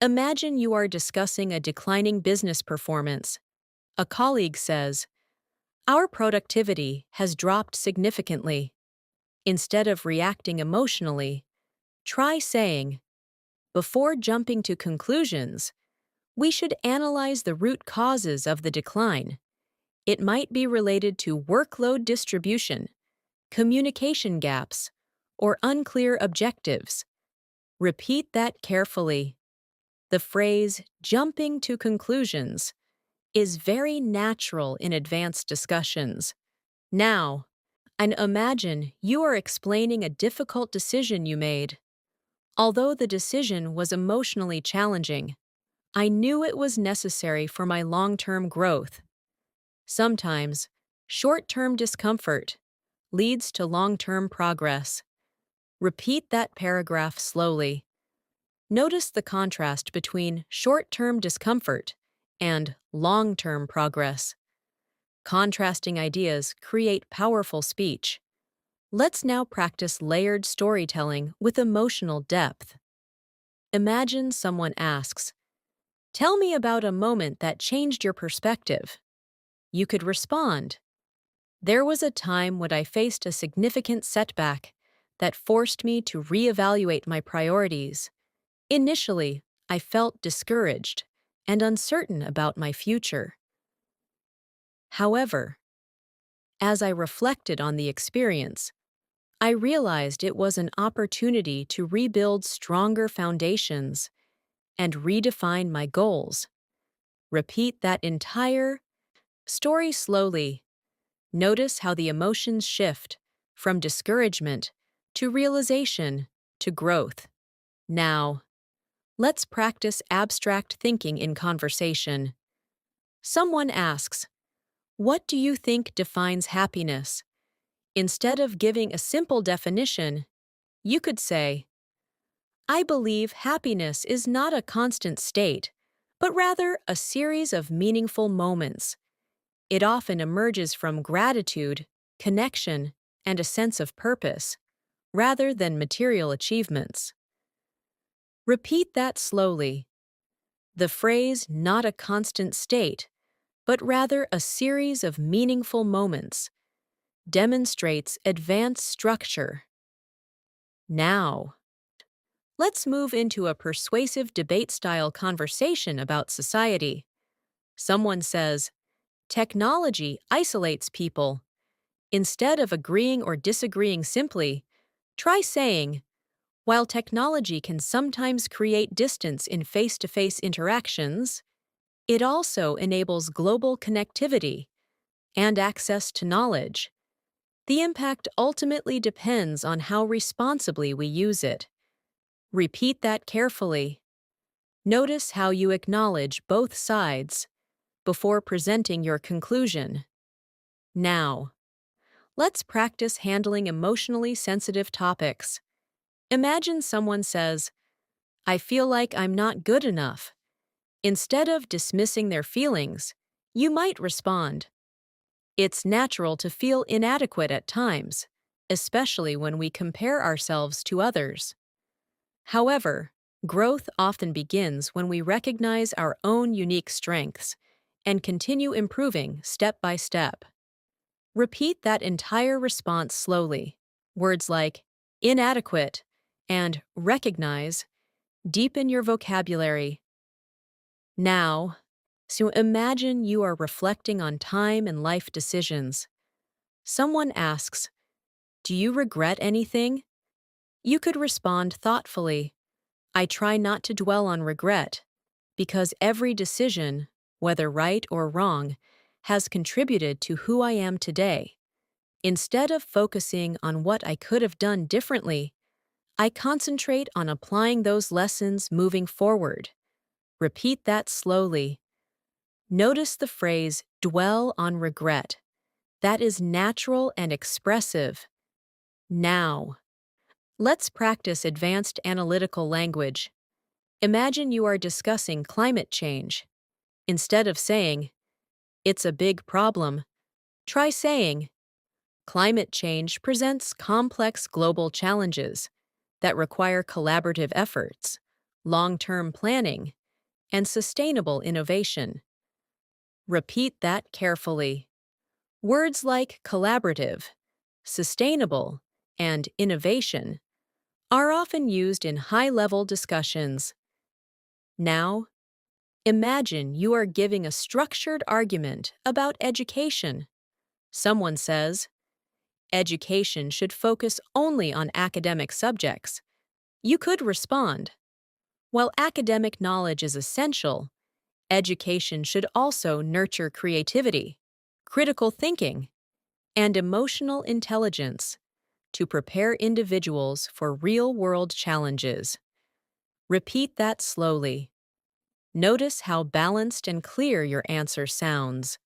Imagine you are discussing a declining business performance. A colleague says, our productivity has dropped significantly. Instead of reacting emotionally, try saying, before jumping to conclusions, we should analyze the root causes of the decline. It might be related to workload distribution, communication gaps, or unclear objectives. Repeat that carefully. The phrase, jumping to conclusions, is very natural in advanced discussions. Now, and imagine you are explaining a difficult decision you made. Although the decision was emotionally challenging, I knew it was necessary for my long-term growth. Sometimes, short-term discomfort leads to long-term progress. Repeat that paragraph slowly. Notice the contrast between short-term discomfort and long-term progress. Contrasting ideas create powerful speech. Let's now practice layered storytelling with emotional depth. Imagine someone asks, "Tell me about a moment that changed your perspective." You could respond, "There was a time when I faced a significant setback that forced me to reevaluate my priorities. Initially, I felt discouraged and uncertain about my future. However, as I reflected on the experience, I realized it was an opportunity to rebuild stronger foundations and redefine my goals." Repeat that entire story slowly. Notice how the emotions shift from discouragement to realization to growth. Now, let's practice abstract thinking in conversation. Someone asks, "What do you think defines happiness?" Instead of giving a simple definition, you could say, "I believe happiness is not a constant state, but rather a series of meaningful moments. It often emerges from gratitude, connection, and a sense of purpose, rather than material achievements." Repeat that slowly. The phrase "not a constant state, but rather a series of meaningful moments" demonstrates advanced structure. Now, let's move into a persuasive debate-style conversation about society. Someone says, "Technology isolates people." Instead of agreeing or disagreeing simply, try saying, "While technology can sometimes create distance in face-to-face interactions, it also enables global connectivity and access to knowledge. The impact ultimately depends on how responsibly we use it." Repeat that carefully. Notice how you acknowledge both sides before presenting your conclusion. Now, let's practice handling emotionally sensitive topics. Imagine someone says, "I feel like I'm not good enough." Instead of dismissing their feelings, you might respond, "It's natural to feel inadequate at times, especially when we compare ourselves to others. However, growth often begins when we recognize our own unique strengths and continue improving step by step." Repeat that entire response slowly. Words like inadequate and recognize deepen your vocabulary. Now, so imagine you are reflecting on time and life decisions. Someone asks, "Do you regret anything?" You could respond thoughtfully, "I try not to dwell on regret, because every decision, whether right or wrong, has contributed to who I am today. Instead of focusing on what I could have done differently, I concentrate on applying those lessons moving forward." Repeat that slowly. Notice the phrase "dwell on regret." That is natural and expressive. Now, let's practice advanced analytical language. Imagine you are discussing climate change. Instead of saying, "It's a big problem," try saying, "Climate change presents complex global challenges that require collaborative efforts, long-term planning, and sustainable innovation." Repeat that carefully. Words like collaborative, sustainable, and innovation are often used in high-level discussions. Now, imagine you are giving a structured argument about education. Someone says, "Education should focus only on academic subjects." You could respond, "While academic knowledge is essential, education should also nurture creativity, critical thinking, and emotional intelligence to prepare individuals for real-world challenges." Repeat that slowly. Notice how balanced and clear your answer sounds.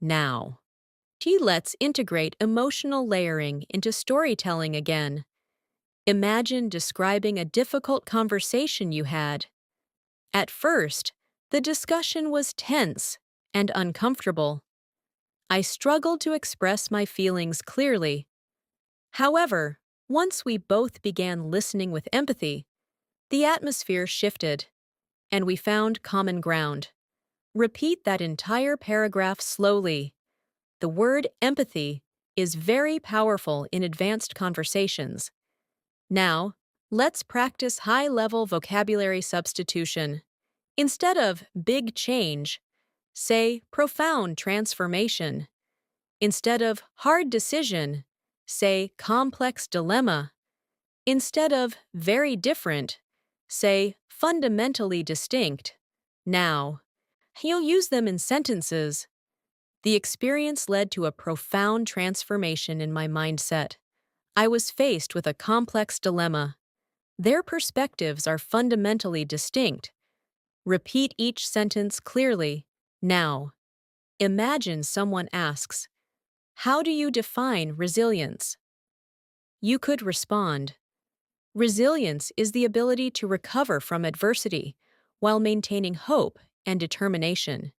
Now, let's integrate emotional layering into storytelling again. Imagine describing a difficult conversation you had. At first, the discussion was tense and uncomfortable. I struggled to express my feelings clearly. However, once we both began listening with empathy, the atmosphere shifted, and we found common ground. Repeat that entire paragraph slowly. The word empathy is very powerful in advanced conversations. Now, let's practice high-level vocabulary substitution. Instead of big change, say profound transformation. Instead of hard decision, say complex dilemma. Instead of very different, say fundamentally distinct. Now, you'll use them in sentences. The experience led to a profound transformation in my mindset. I was faced with a complex dilemma. Their perspectives are fundamentally distinct. Repeat each sentence clearly. Now, imagine someone asks, "How do you define resilience?" You could respond, "Resilience is the ability to recover from adversity while maintaining hope and determination.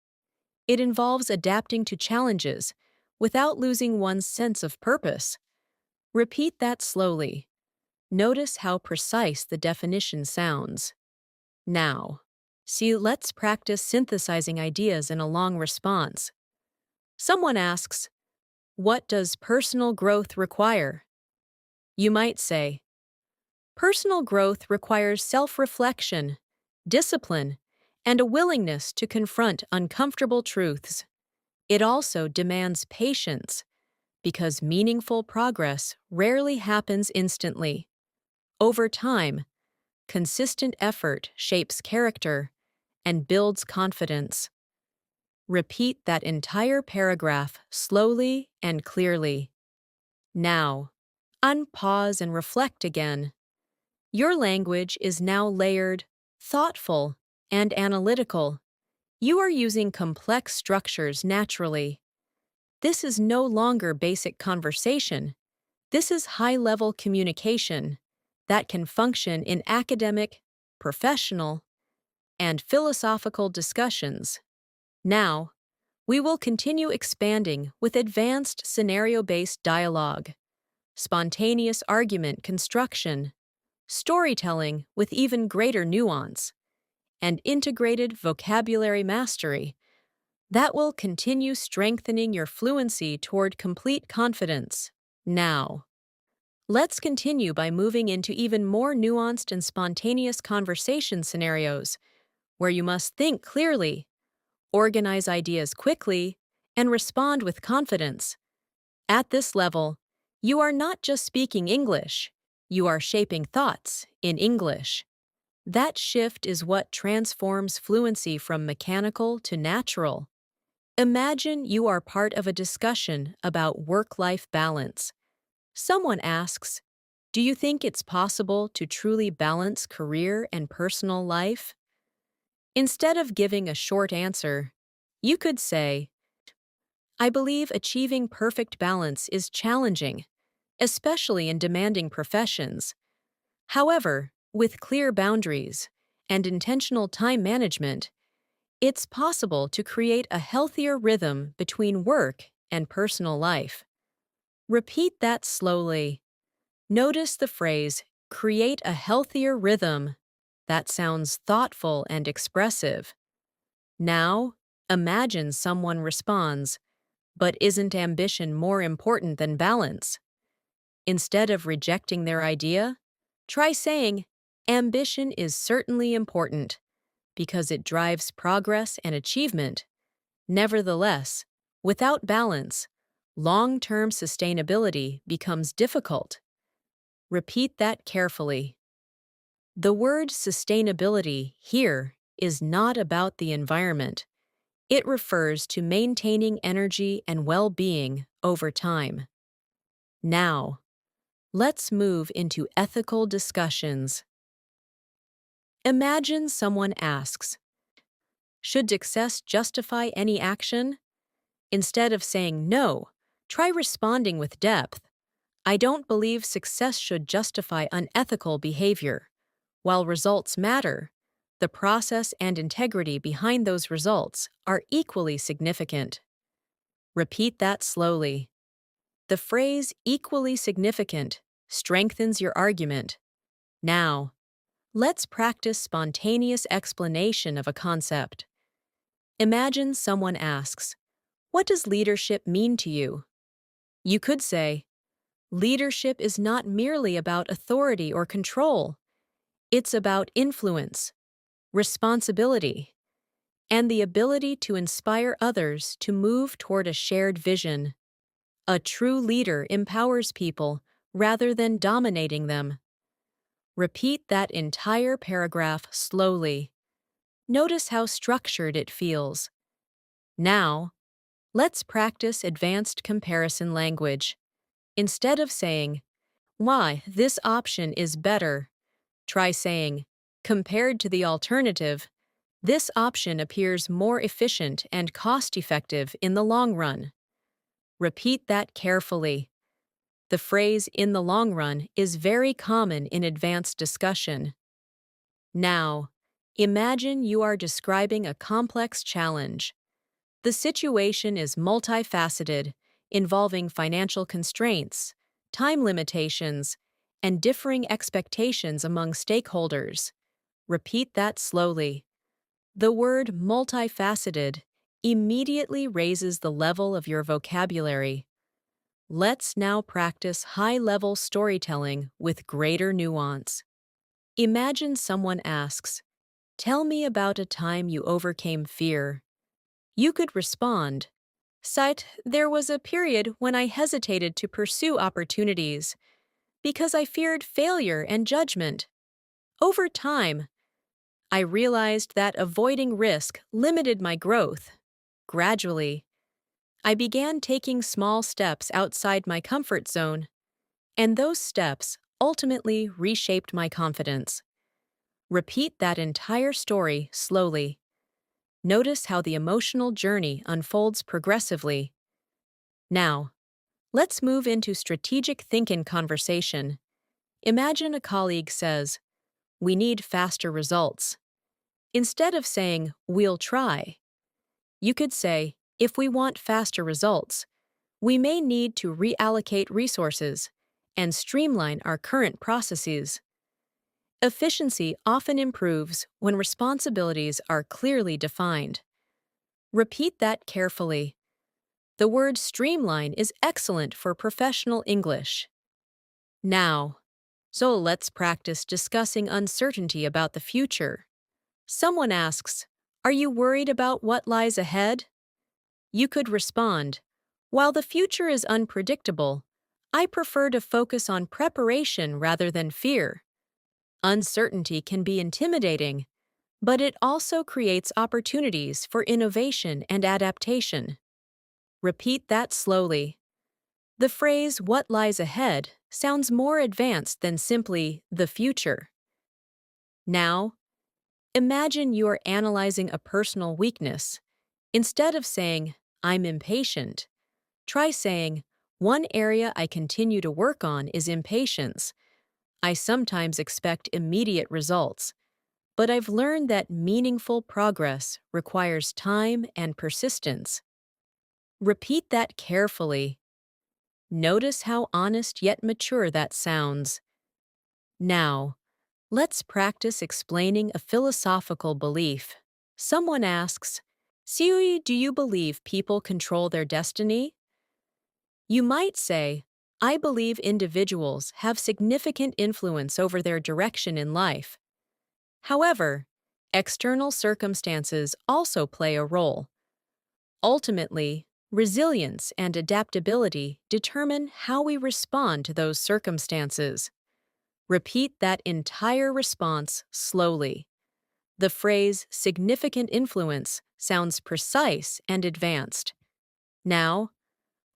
It involves adapting to challenges without losing one's sense of purpose." Repeat that slowly. Notice how precise the definition sounds. Now, let's practice synthesizing ideas in a long response. Someone asks, "What does personal growth require?" You might say, "Personal growth requires self-reflection, discipline, and a willingness to confront uncomfortable truths. It also demands patience, because meaningful progress rarely happens instantly. Over time, consistent effort shapes character and builds confidence." Repeat that entire paragraph slowly and clearly. Now, unpause and reflect again. Your language is now layered, thoughtful, and analytical. You are using complex structures naturally. This is no longer basic conversation. This is high-level communication that can function in academic, professional, and philosophical discussions. Now, we will continue expanding with advanced scenario-based dialogue, spontaneous argument construction, storytelling with even greater nuance, and integrated vocabulary mastery that will continue strengthening your fluency toward complete confidence. Now, let's continue by moving into even more nuanced and spontaneous conversation scenarios where you must think clearly, organize ideas quickly, and respond with confidence. At this level, you are not just speaking English, you are shaping thoughts in English. That shift is what transforms fluency from mechanical to natural. Imagine you are part of a discussion about work-life balance. Someone asks, "Do you think it's possible to truly balance career and personal life?" Instead of giving a short answer, you could say, "I believe achieving perfect balance is challenging, especially in demanding professions. However, with clear boundaries and intentional time management, it's possible to create a healthier rhythm between work and personal life." Repeat that slowly. Notice the phrase, "create a healthier rhythm." That sounds thoughtful and expressive. Now, imagine someone responds, "But isn't ambition more important than balance?" Instead of rejecting their idea, try saying, "Ambition is certainly important because it drives progress and achievement. Nevertheless, without balance, long-term sustainability becomes difficult." Repeat that carefully. The word sustainability here is not about the environment. It refers to maintaining energy and well-being over time. Now, let's move into ethical discussions. Imagine someone asks, should success justify any action? Instead of saying no, try responding with depth. I don't believe success should justify unethical behavior. While results matter, the process and integrity behind those results are equally significant. Repeat that slowly. The phrase equally significant strengthens your argument. Now, let's practice spontaneous explanation of a concept. Imagine someone asks, what does leadership mean to you? You could say, leadership is not merely about authority or control. It's about influence, responsibility, and the ability to inspire others to move toward a shared vision. A true leader empowers people rather than dominating them. Repeat that entire paragraph slowly. Notice how structured it feels. Now, let's practice advanced comparison language. Instead of saying, why, this option is better, try saying, compared to the alternative, this option appears more efficient and cost-effective in the long run. Repeat that carefully. The phrase in the long run is very common in advanced discussion. Now, imagine you are describing a complex challenge. The situation is multifaceted, involving financial constraints, time limitations, and differing expectations among stakeholders. Repeat that slowly. The word multifaceted immediately raises the level of your vocabulary. Let's now practice high-level storytelling with greater nuance. Imagine someone asks, tell me about a time you overcame fear. You could respond, cite, there was a period when I hesitated to pursue opportunities because I feared failure and judgment. Over time, I realized that avoiding risk limited my growth. Gradually, I began taking small steps outside my comfort zone, and those steps ultimately reshaped my confidence. Repeat that entire story slowly. Notice how the emotional journey unfolds progressively. Now, let's move into strategic thinking conversation. Imagine a colleague says, we need faster results. Instead of saying, we'll try, you could say, if we want faster results, we may need to reallocate resources and streamline our current processes. Efficiency often improves when responsibilities are clearly defined. Repeat that carefully. The word streamline is excellent for professional English. Now, so let's practice discussing uncertainty about the future. Someone asks, are you worried about what lies ahead? You could respond, while the future is unpredictable, I prefer to focus on preparation rather than fear. Uncertainty can be intimidating, but it also creates opportunities for innovation and adaptation. Repeat that slowly. The phrase, what lies ahead, sounds more advanced than simply the future. Now, imagine you are analyzing a personal weakness. Instead of saying, I'm impatient, try saying, one area I continue to work on is impatience. I sometimes expect immediate results, but I've learned that meaningful progress requires time and persistence. Repeat that carefully. Notice how honest yet mature that sounds. Now, let's practice explaining a philosophical belief. Someone asks, Sui, do you believe people control their destiny? You might say, I believe individuals have significant influence over their direction in life. However, external circumstances also play a role. Ultimately, resilience and adaptability determine how we respond to those circumstances. Repeat that entire response slowly. The phrase significant influence sounds precise and advanced. Now,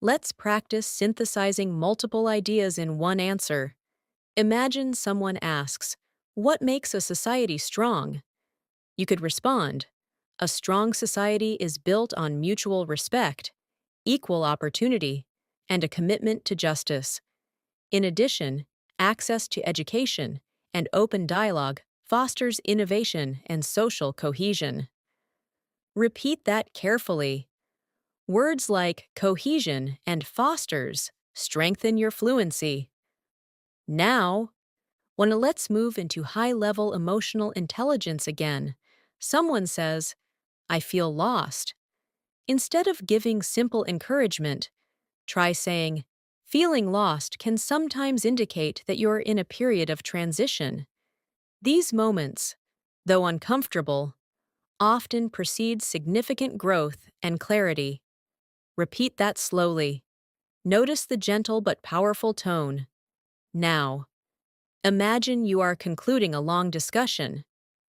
let's practice synthesizing multiple ideas in one answer. Imagine someone asks, What makes a society strong? You could respond, a strong society is built on mutual respect, equal opportunity, and a commitment to justice. In addition, access to education and open dialogue fosters innovation and social cohesion. Repeat that carefully. Words like cohesion and fosters strengthen your fluency. Now, let's move into high-level emotional intelligence again. Someone says, I feel lost. Instead of giving simple encouragement, try saying, feeling lost can sometimes indicate that you're in a period of transition. These moments, though uncomfortable, often precede significant growth and clarity. Repeat that slowly. Notice the gentle but powerful tone. Now, imagine you are concluding a long discussion.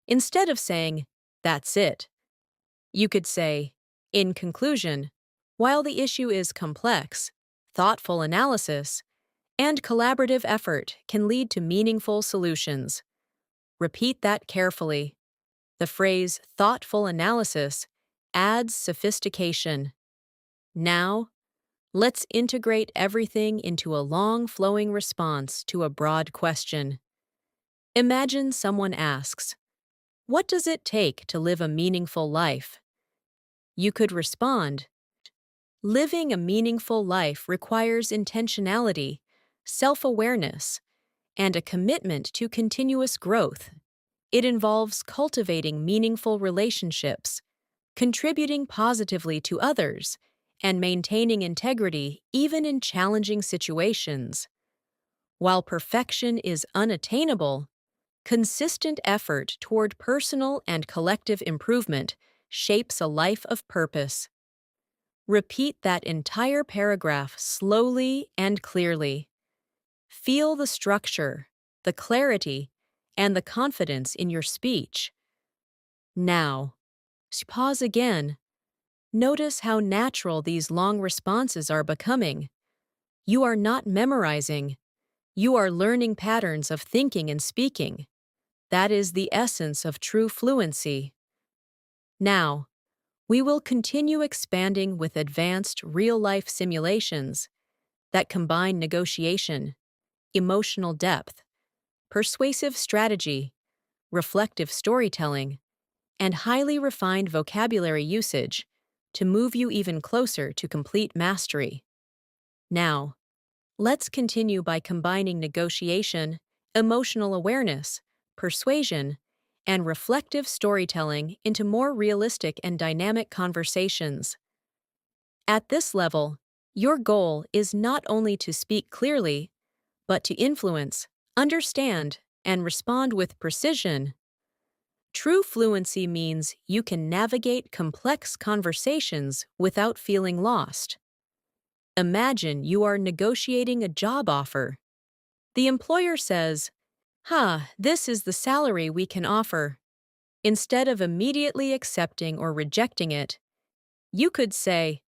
Instead of saying, that's it, you could say, in conclusion, while the issue is complex, thoughtful analysis and collaborative effort can lead to meaningful solutions. Repeat that carefully. The phrase thoughtful analysis adds sophistication. Now, let's integrate everything into a long flowing response to a broad question. Imagine someone asks, what does it take to live a meaningful life? You could respond, living a meaningful life requires intentionality, self-awareness, and a commitment to continuous growth. It involves cultivating meaningful relationships, contributing positively to others, and maintaining integrity even in challenging situations. While perfection is unattainable, consistent effort toward personal and collective improvement shapes a life of purpose. Repeat that entire paragraph slowly and clearly. Feel the structure, the clarity, and the confidence in your speech. Now, pause again. Notice how natural these long responses are becoming. You are not memorizing. You are learning patterns of thinking and speaking. That is the essence of true fluency. Now, we will continue expanding with advanced real-life simulations that combine negotiation, emotional depth, persuasive strategy, reflective storytelling, and highly refined vocabulary usage to move you even closer to complete mastery. Now, let's continue by combining negotiation, emotional awareness, persuasion, and reflective storytelling into more realistic and dynamic conversations. At this level, your goal is not only to speak clearly, but to influence, understand, and respond with precision. True fluency means you can navigate complex conversations without feeling lost. Imagine you are negotiating a job offer. The employer says, this is the salary we can offer. Instead of immediately accepting or rejecting it, you could say,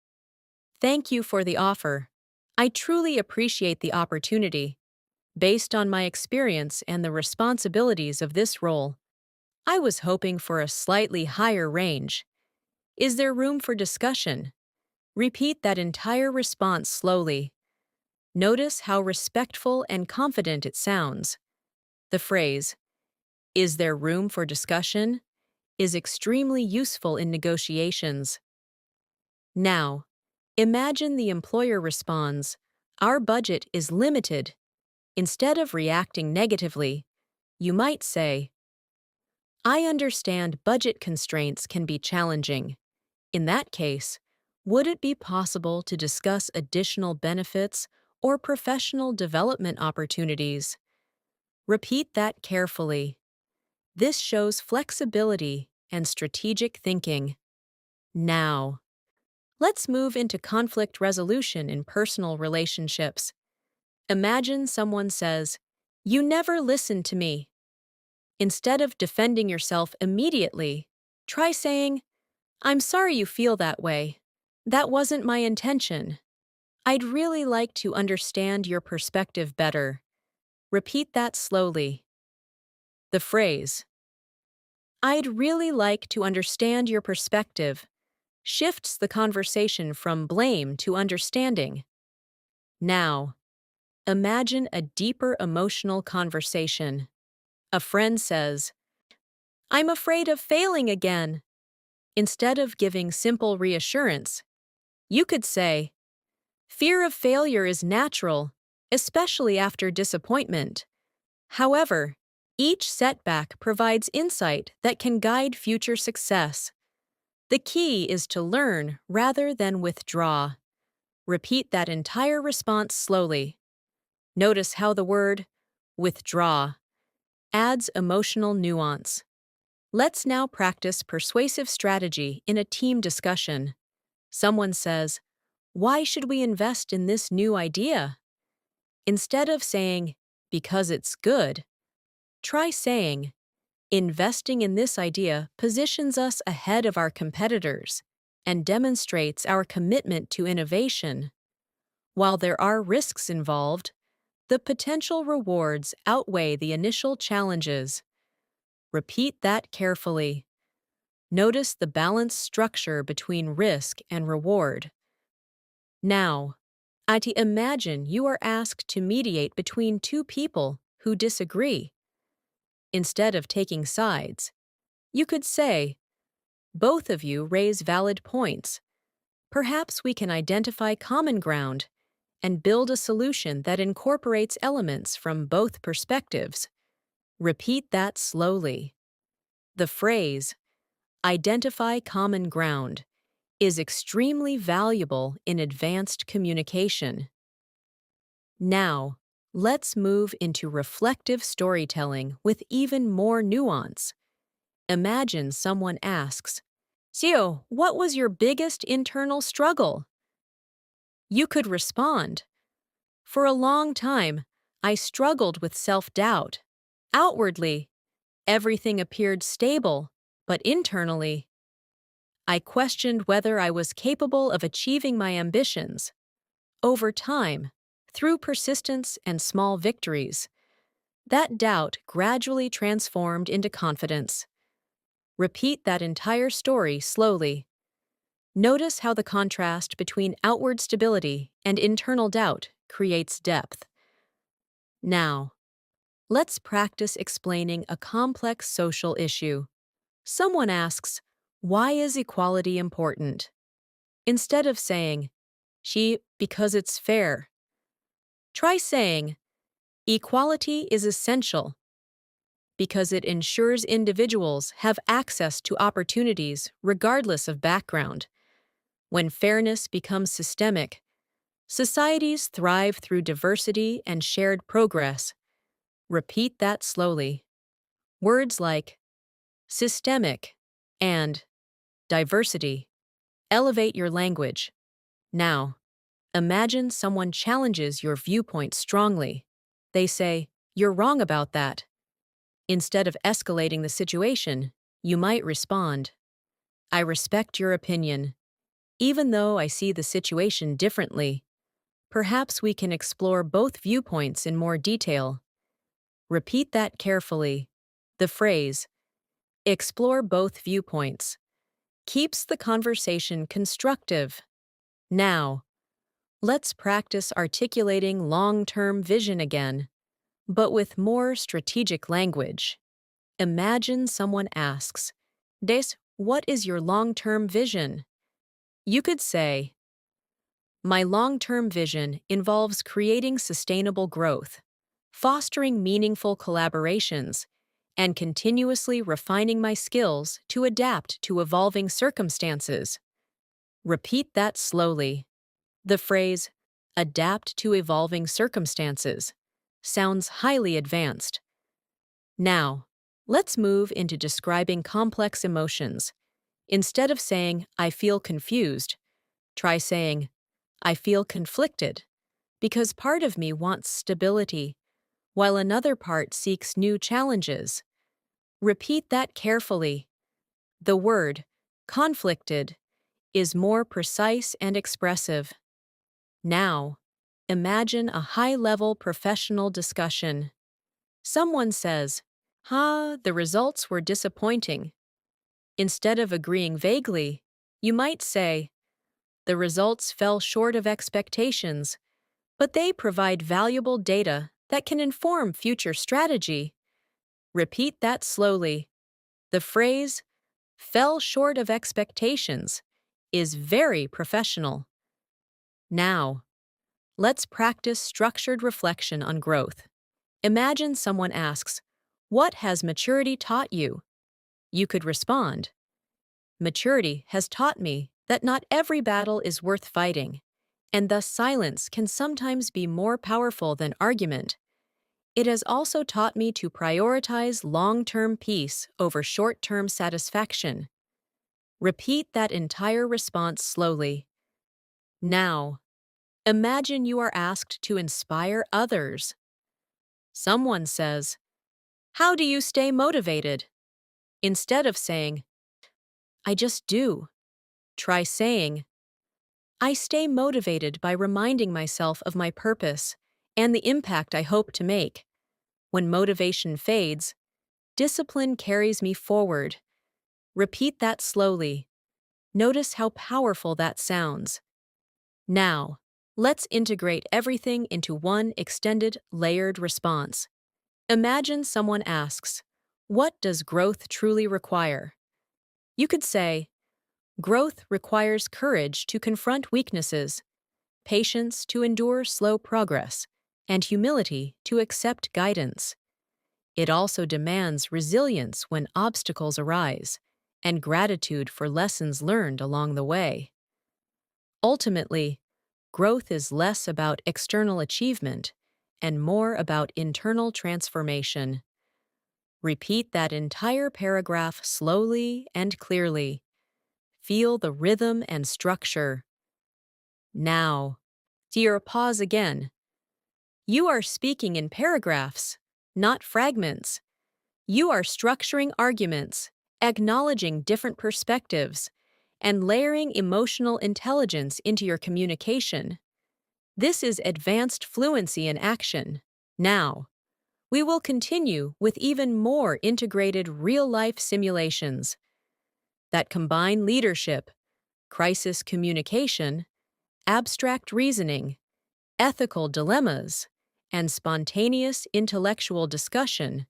thank you for the offer. I truly appreciate the opportunity. Based on my experience and the responsibilities of this role, I was hoping for a slightly higher range. Is there room for discussion? Repeat that entire response slowly. Notice how respectful and confident it sounds. The phrase, is there room for discussion, is extremely useful in negotiations. Now, imagine the employer responds, our budget is limited. Instead of reacting negatively, you might say, I understand budget constraints can be challenging. In that case, would it be possible to discuss additional benefits or professional development opportunities? Repeat that carefully. This shows flexibility and strategic thinking. Now, let's move into conflict resolution in personal relationships. Imagine someone says, you never listened to me. Instead of defending yourself immediately, try saying, I'm sorry you feel that way. That wasn't my intention. I'd really like to understand your perspective better. Repeat that slowly. The phrase, "I'd really like to understand your perspective," shifts the conversation from blame to understanding. Now, imagine a deeper emotional conversation. A friend says, "I'm afraid of failing again." Instead of giving simple reassurance, you could say, "Fear of failure is natural, especially after disappointment. However, each setback provides insight that can guide future success. The key is to learn rather than withdraw." Repeat that entire response slowly. Notice how the word withdraw adds emotional nuance. Let's now practice persuasive strategy in a team discussion. Someone says, "Why should we invest in this new idea?" Instead of saying, "Because it's good," try saying, "Investing in this idea positions us ahead of our competitors and demonstrates our commitment to innovation. While there are risks involved, the potential rewards outweigh the initial challenges." Repeat that carefully. Notice the balanced structure between risk and reward. Now, imagine you are asked to mediate between two people who disagree. Instead of taking sides, you could say, "Both of you raise valid points. Perhaps we can identify common ground and build a solution that incorporates elements from both perspectives." Repeat that slowly. The phrase, "identify common ground," is extremely valuable in advanced communication. Now, let's move into reflective storytelling with even more nuance. Imagine someone asks, "Sio, what was your biggest internal struggle?" You could respond, "For a long time, I struggled with self-doubt. Outwardly, everything appeared stable, but internally, I questioned whether I was capable of achieving my ambitions. Over time, through persistence and small victories, that doubt gradually transformed into confidence." Repeat that entire story slowly. Notice how the contrast between outward stability and internal doubt creates depth. Now, let's practice explaining a complex social issue. Someone asks, "Why is equality important?" Instead of saying, because it's fair," try saying, "Equality is essential because it ensures individuals have access to opportunities regardless of background. When fairness becomes systemic, societies thrive through diversity and shared progress." Repeat that slowly. Words like systemic and diversity elevate your language. Now, imagine someone challenges your viewpoint strongly. They say, "You're wrong about that." Instead of escalating the situation, you might respond, "I respect your opinion. Even though I see the situation differently, perhaps we can explore both viewpoints in more detail." Repeat that carefully. The phrase, "explore both viewpoints," keeps the conversation constructive. Now, let's practice articulating long-term vision again, but with more strategic language. Imagine someone asks, "Des, what is your long-term vision?" You could say, "My long-term vision involves creating sustainable growth, fostering meaningful collaborations, and continuously refining my skills to adapt to evolving circumstances." Repeat that slowly. The phrase, "adapt to evolving circumstances," sounds highly advanced. Now, let's move into describing complex emotions. Instead of saying, "I feel confused," try saying, "I feel conflicted," because part of me wants stability, while another part seeks new challenges. Repeat that carefully. The word, conflicted, is more precise and expressive. Now, imagine a high-level professional discussion. Someone says, The results were disappointing. Instead of agreeing vaguely, you might say, the results fell short of expectations, but they provide valuable data that can inform future strategy. Repeat that slowly. The phrase, fell short of expectations, is very professional. Now, let's practice structured reflection on growth. Imagine someone asks, "What has maturity taught you?" You could respond, "Maturity has taught me that not every battle is worth fighting, and thus silence can sometimes be more powerful than argument. It has also taught me to prioritize long-term peace over short-term satisfaction." Repeat that entire response slowly. Now, imagine you are asked to inspire others. Someone says, "How do you stay motivated?" Instead of saying, "I just do," try saying, "I stay motivated by reminding myself of my purpose and the impact I hope to make. When motivation fades, discipline carries me forward." Repeat that slowly. Notice how powerful that sounds. Now, let's integrate everything into one extended, layered response. Imagine someone asks, "What does growth truly require?" You could say, "Growth requires courage to confront weaknesses, patience to endure slow progress, and humility to accept guidance. It also demands resilience when obstacles arise, and gratitude for lessons learned along the way." Ultimately, growth is less about external achievement and more about internal transformation. Repeat that entire paragraph slowly and clearly. Feel the rhythm and structure. Now, dear, pause again. You are speaking in paragraphs, not fragments. You are structuring arguments, acknowledging different perspectives, and layering emotional intelligence into your communication. This is advanced fluency in action. Now, we will continue with even more integrated real-life simulations that combine leadership, crisis communication, abstract reasoning, ethical dilemmas, and spontaneous intellectual discussion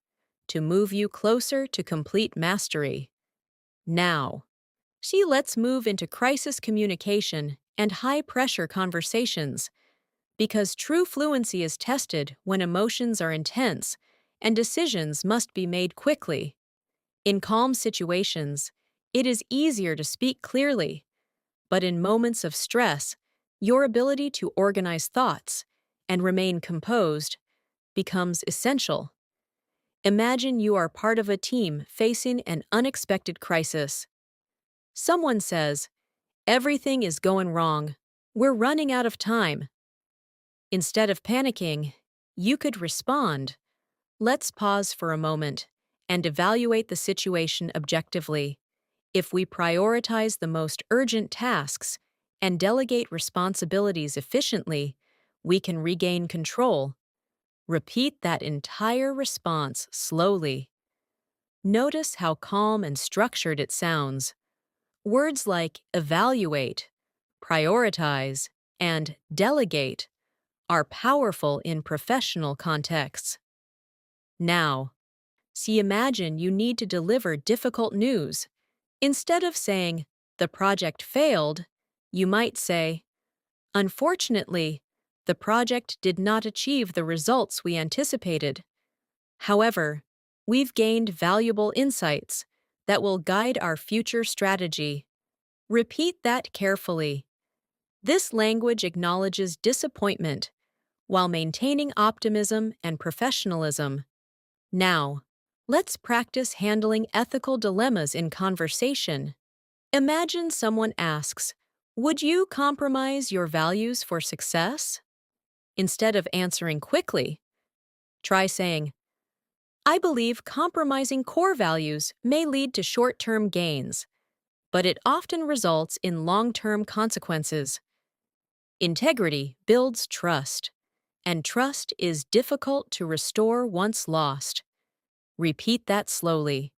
to move you closer to complete mastery. Now, let's move into crisis communication and high-pressure conversations, because true fluency is tested when emotions are intense and decisions must be made quickly. In calm situations, it is easier to speak clearly, but in moments of stress, your ability to organize thoughts and remain composed becomes essential. Imagine you are part of a team facing an unexpected crisis. Someone says, "Everything is going wrong. We're running out of time." Instead of panicking, you could respond, "Let's pause for a moment and evaluate the situation objectively. If we prioritize the most urgent tasks and delegate responsibilities efficiently, we can regain control." Repeat that entire response slowly. Notice how calm and structured it sounds. Words like evaluate, prioritize, and delegate are powerful in professional contexts. Now, imagine you need to deliver difficult news. Instead of saying, "The project failed," you might say, "Unfortunately, the project did not achieve the results we anticipated. However, we've gained valuable insights that will guide our future strategy." Repeat that carefully. This language acknowledges disappointment while maintaining optimism and professionalism. Now, let's practice handling ethical dilemmas in conversation. Imagine someone asks, "Would you compromise your values for success?" Instead of answering quickly, try saying, "I believe compromising core values may lead to short-term gains, but it often results in long-term consequences." Integrity builds trust, and trust is difficult to restore once lost. Repeat that slowly.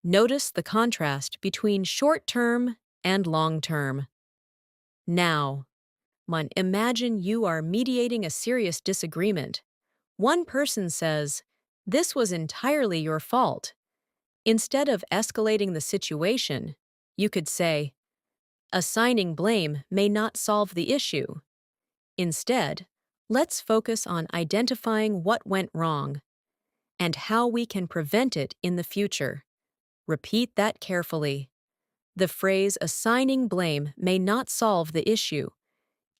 Notice the contrast between short term and long term. Now, imagine you are mediating a serious disagreement. One person says, "This was entirely your fault." Instead of escalating the situation, you could say, "Assigning blame may not solve the issue. Instead, let's focus on identifying what went wrong and how we can prevent it in the future." Repeat that carefully. The phrase "assigning blame may not solve the issue"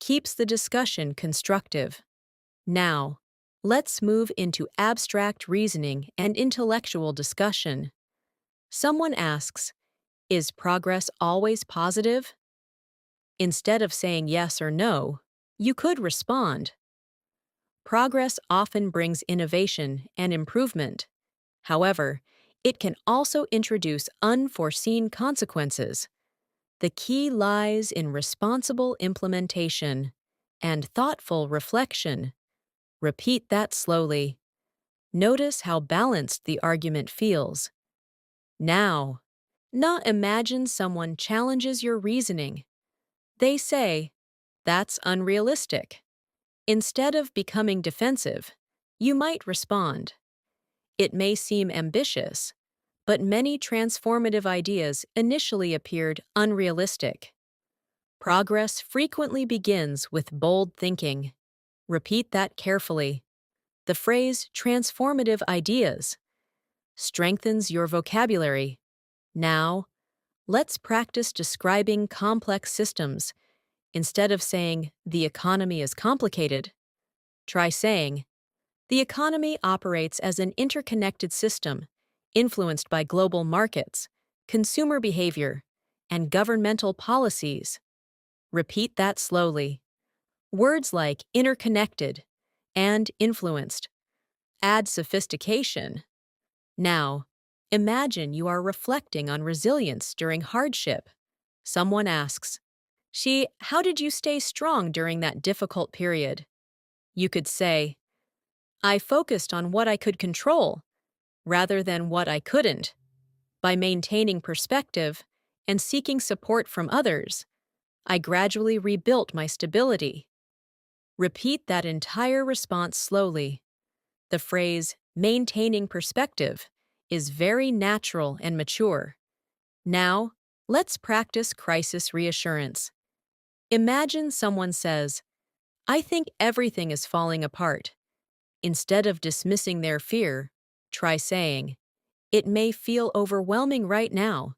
keeps the discussion constructive. Now, let's move into abstract reasoning and intellectual discussion. Someone asks, "Is progress always positive?" Instead of saying yes or no, you could respond, "Progress often brings innovation and improvement. However, it can also introduce unforeseen consequences. The key lies in responsible implementation and thoughtful reflection." Repeat that slowly. Notice how balanced the argument feels. Now, imagine someone challenges your reasoning. They say, "That's unrealistic." Instead of becoming defensive, you might respond, "It may seem ambitious, but many transformative ideas initially appeared unrealistic." Progress frequently begins with bold thinking. Repeat that carefully. The phrase "transformative ideas" strengthens your vocabulary. Now, let's practice describing complex systems. Instead of saying, "The economy is complicated," try saying, "The economy operates as an interconnected system, influenced by global markets, consumer behavior, and governmental policies." Repeat that slowly. Words like interconnected and influenced add sophistication. Now, imagine you are reflecting on resilience during hardship. Someone asks, "How did you stay strong during that difficult period?" You could say, "I focused on what I could control rather than what I couldn't. By maintaining perspective and seeking support from others, I gradually rebuilt my stability." Repeat that entire response slowly. The phrase "maintaining perspective" is very natural and mature. Now, let's practice crisis reassurance. Imagine someone says, "I think everything is falling apart." Instead of dismissing their fear, try saying, "It may feel overwhelming right now,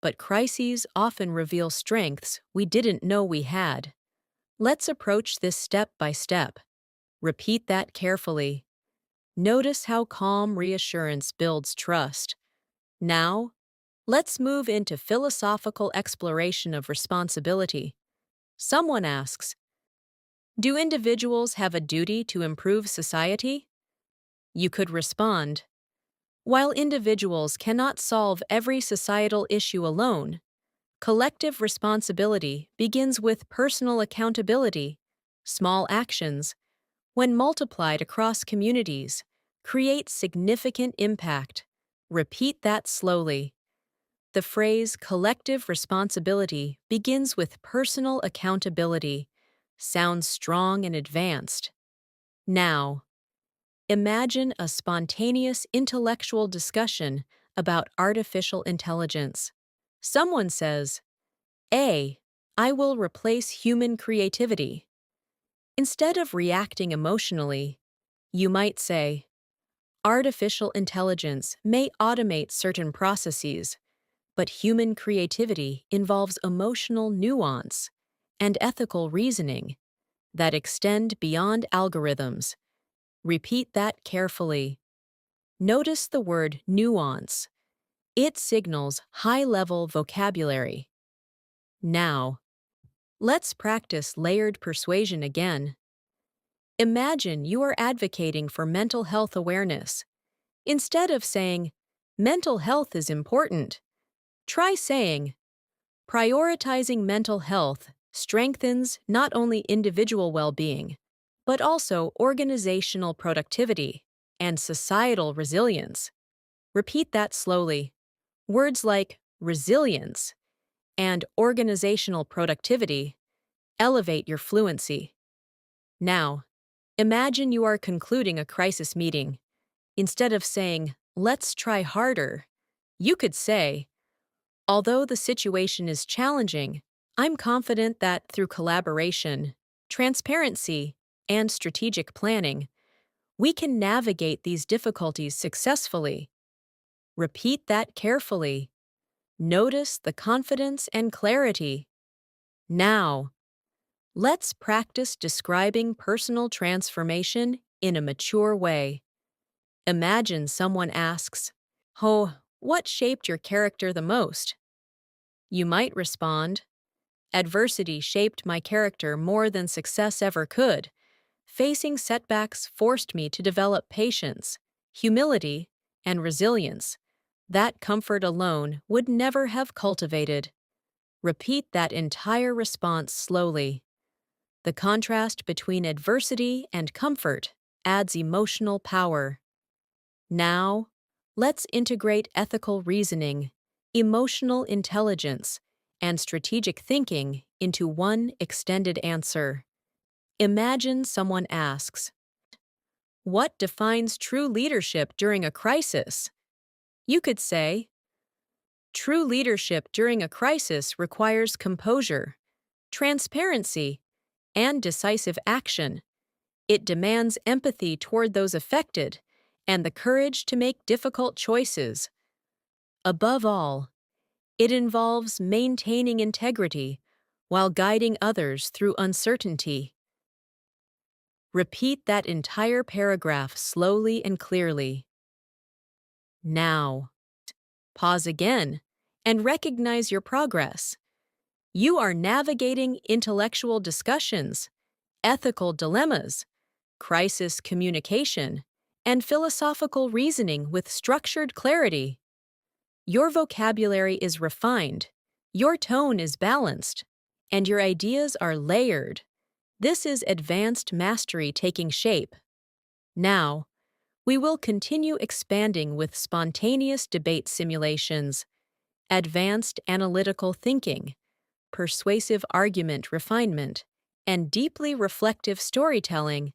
but crises often reveal strengths we didn't know we had." Let's approach this step by step. Repeat that carefully. Notice how calm reassurance builds trust. Now, let's move into philosophical exploration of responsibility. Someone asks, "Do individuals have a duty to improve society?" You could respond, "While individuals cannot solve every societal issue alone, collective responsibility begins with personal accountability. Small actions, when multiplied across communities, create significant impact." Repeat that slowly. The phrase "collective responsibility begins with personal accountability" sounds strong and advanced. Now, imagine a spontaneous intellectual discussion about artificial intelligence. Someone says, "I will replace human creativity." Instead of reacting emotionally, you might say, "Artificial intelligence may automate certain processes, but human creativity involves emotional nuance and ethical reasoning that extend beyond algorithms." Repeat that carefully. Notice the word nuance. It signals high-level vocabulary. Now, let's practice layered persuasion again. Imagine you are advocating for mental health awareness. Instead of saying, "Mental health is important," try saying, "Prioritizing mental health strengthens not only individual well-being, but also organizational productivity and societal resilience." Repeat that slowly. Words like resilience and organizational productivity elevate your fluency. Now, imagine you are concluding a crisis meeting. Instead of saying, "Let's try harder," you could say, "Although the situation is challenging, I'm confident that through collaboration, transparency, and strategic planning, we can navigate these difficulties successfully." Repeat that carefully. Notice the confidence and clarity. Now, let's practice describing personal transformation in a mature way. Imagine someone asks, "Oh, what shaped your character the most?" You might respond, "Adversity shaped my character more than success ever could. Facing setbacks forced me to develop patience, humility, and resilience that comfort alone would never have cultivated." Repeat that entire response slowly. The contrast between adversity and comfort adds emotional power. Now, let's integrate ethical reasoning, emotional intelligence, and strategic thinking into one extended answer. Imagine someone asks, "What defines true leadership during a crisis?" You could say, "True leadership during a crisis requires composure, transparency, and decisive action. It demands empathy toward those affected and the courage to make difficult choices. Above all, it involves maintaining integrity while guiding others through uncertainty." Repeat that entire paragraph slowly and clearly. Now, pause again and recognize your progress. You are navigating intellectual discussions, ethical dilemmas, crisis communication, and philosophical reasoning with structured clarity. Your vocabulary is refined, your tone is balanced, and your ideas are layered. This is advanced mastery taking shape. Now, we will continue expanding with spontaneous debate simulations, advanced analytical thinking, persuasive argument refinement, and deeply reflective storytelling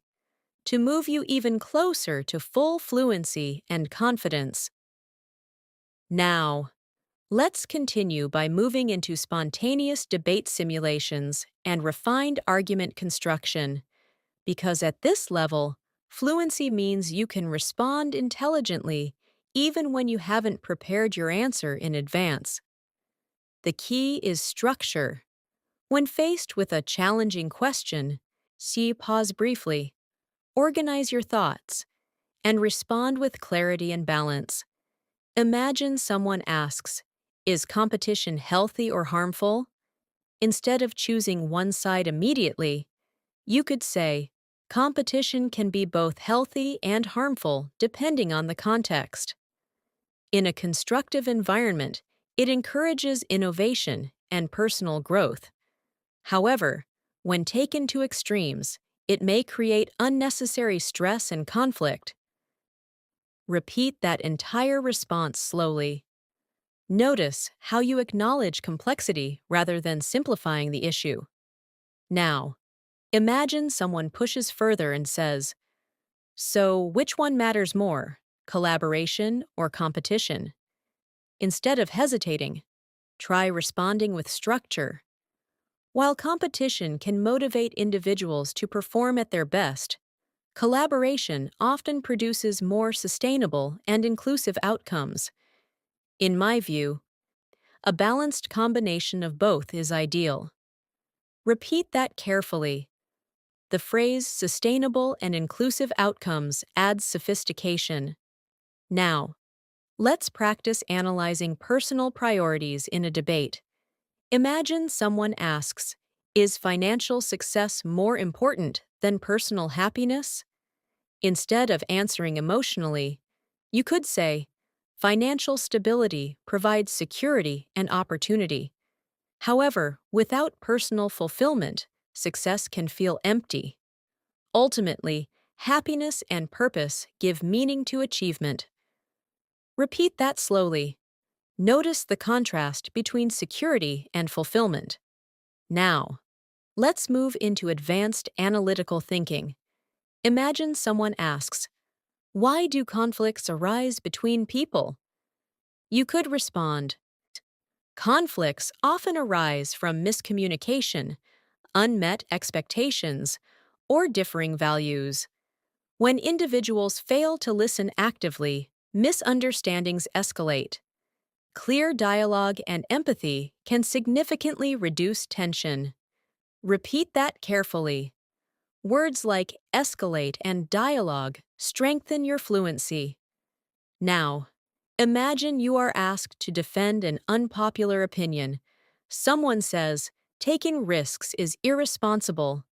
to move you even closer to full fluency and confidence. Now, let's continue by moving into spontaneous debate simulations and refined argument construction, because at this level, fluency means you can respond intelligently even when you haven't prepared your answer in advance. The key is structure. When faced with a challenging question, pause briefly, organize your thoughts, and respond with clarity and balance. Imagine someone asks, "Is competition healthy or harmful?" Instead of choosing one side immediately, you could say, "Competition can be both healthy and harmful depending on the context." In a constructive environment, it encourages innovation and personal growth. However, when taken to extremes, it may create unnecessary stress and conflict. Repeat that entire response slowly. Notice how you acknowledge complexity rather than simplifying the issue. Now, imagine someone pushes further and says, "So, which one matters more, collaboration or competition?" Instead of hesitating, try responding with structure. While competition can motivate individuals to perform at their best, collaboration often produces more sustainable and inclusive outcomes. In my view, a balanced combination of both is ideal. Repeat that carefully. The phrase "sustainable and inclusive outcomes" adds sophistication. Now, let's practice analyzing personal priorities in a debate. Imagine someone asks, "Is financial success more important than personal happiness?" Instead of answering emotionally, you could say, "Financial stability provides security and opportunity. However, without personal fulfillment, success can feel empty. Ultimately, happiness and purpose give meaning to achievement." Repeat that slowly. Notice the contrast between security and fulfillment. Now, let's move into advanced analytical thinking. Imagine someone asks, "Why do conflicts arise between people?" You could respond, "Conflicts often arise from miscommunication, unmet expectations, or differing values. When individuals fail to listen actively, misunderstandings escalate. Clear dialogue and empathy can significantly reduce tension." Repeat that carefully. Words like escalate and dialogue strengthen your fluency. Now, imagine you are asked to defend an unpopular opinion. Someone says, "Taking risks is irresponsible."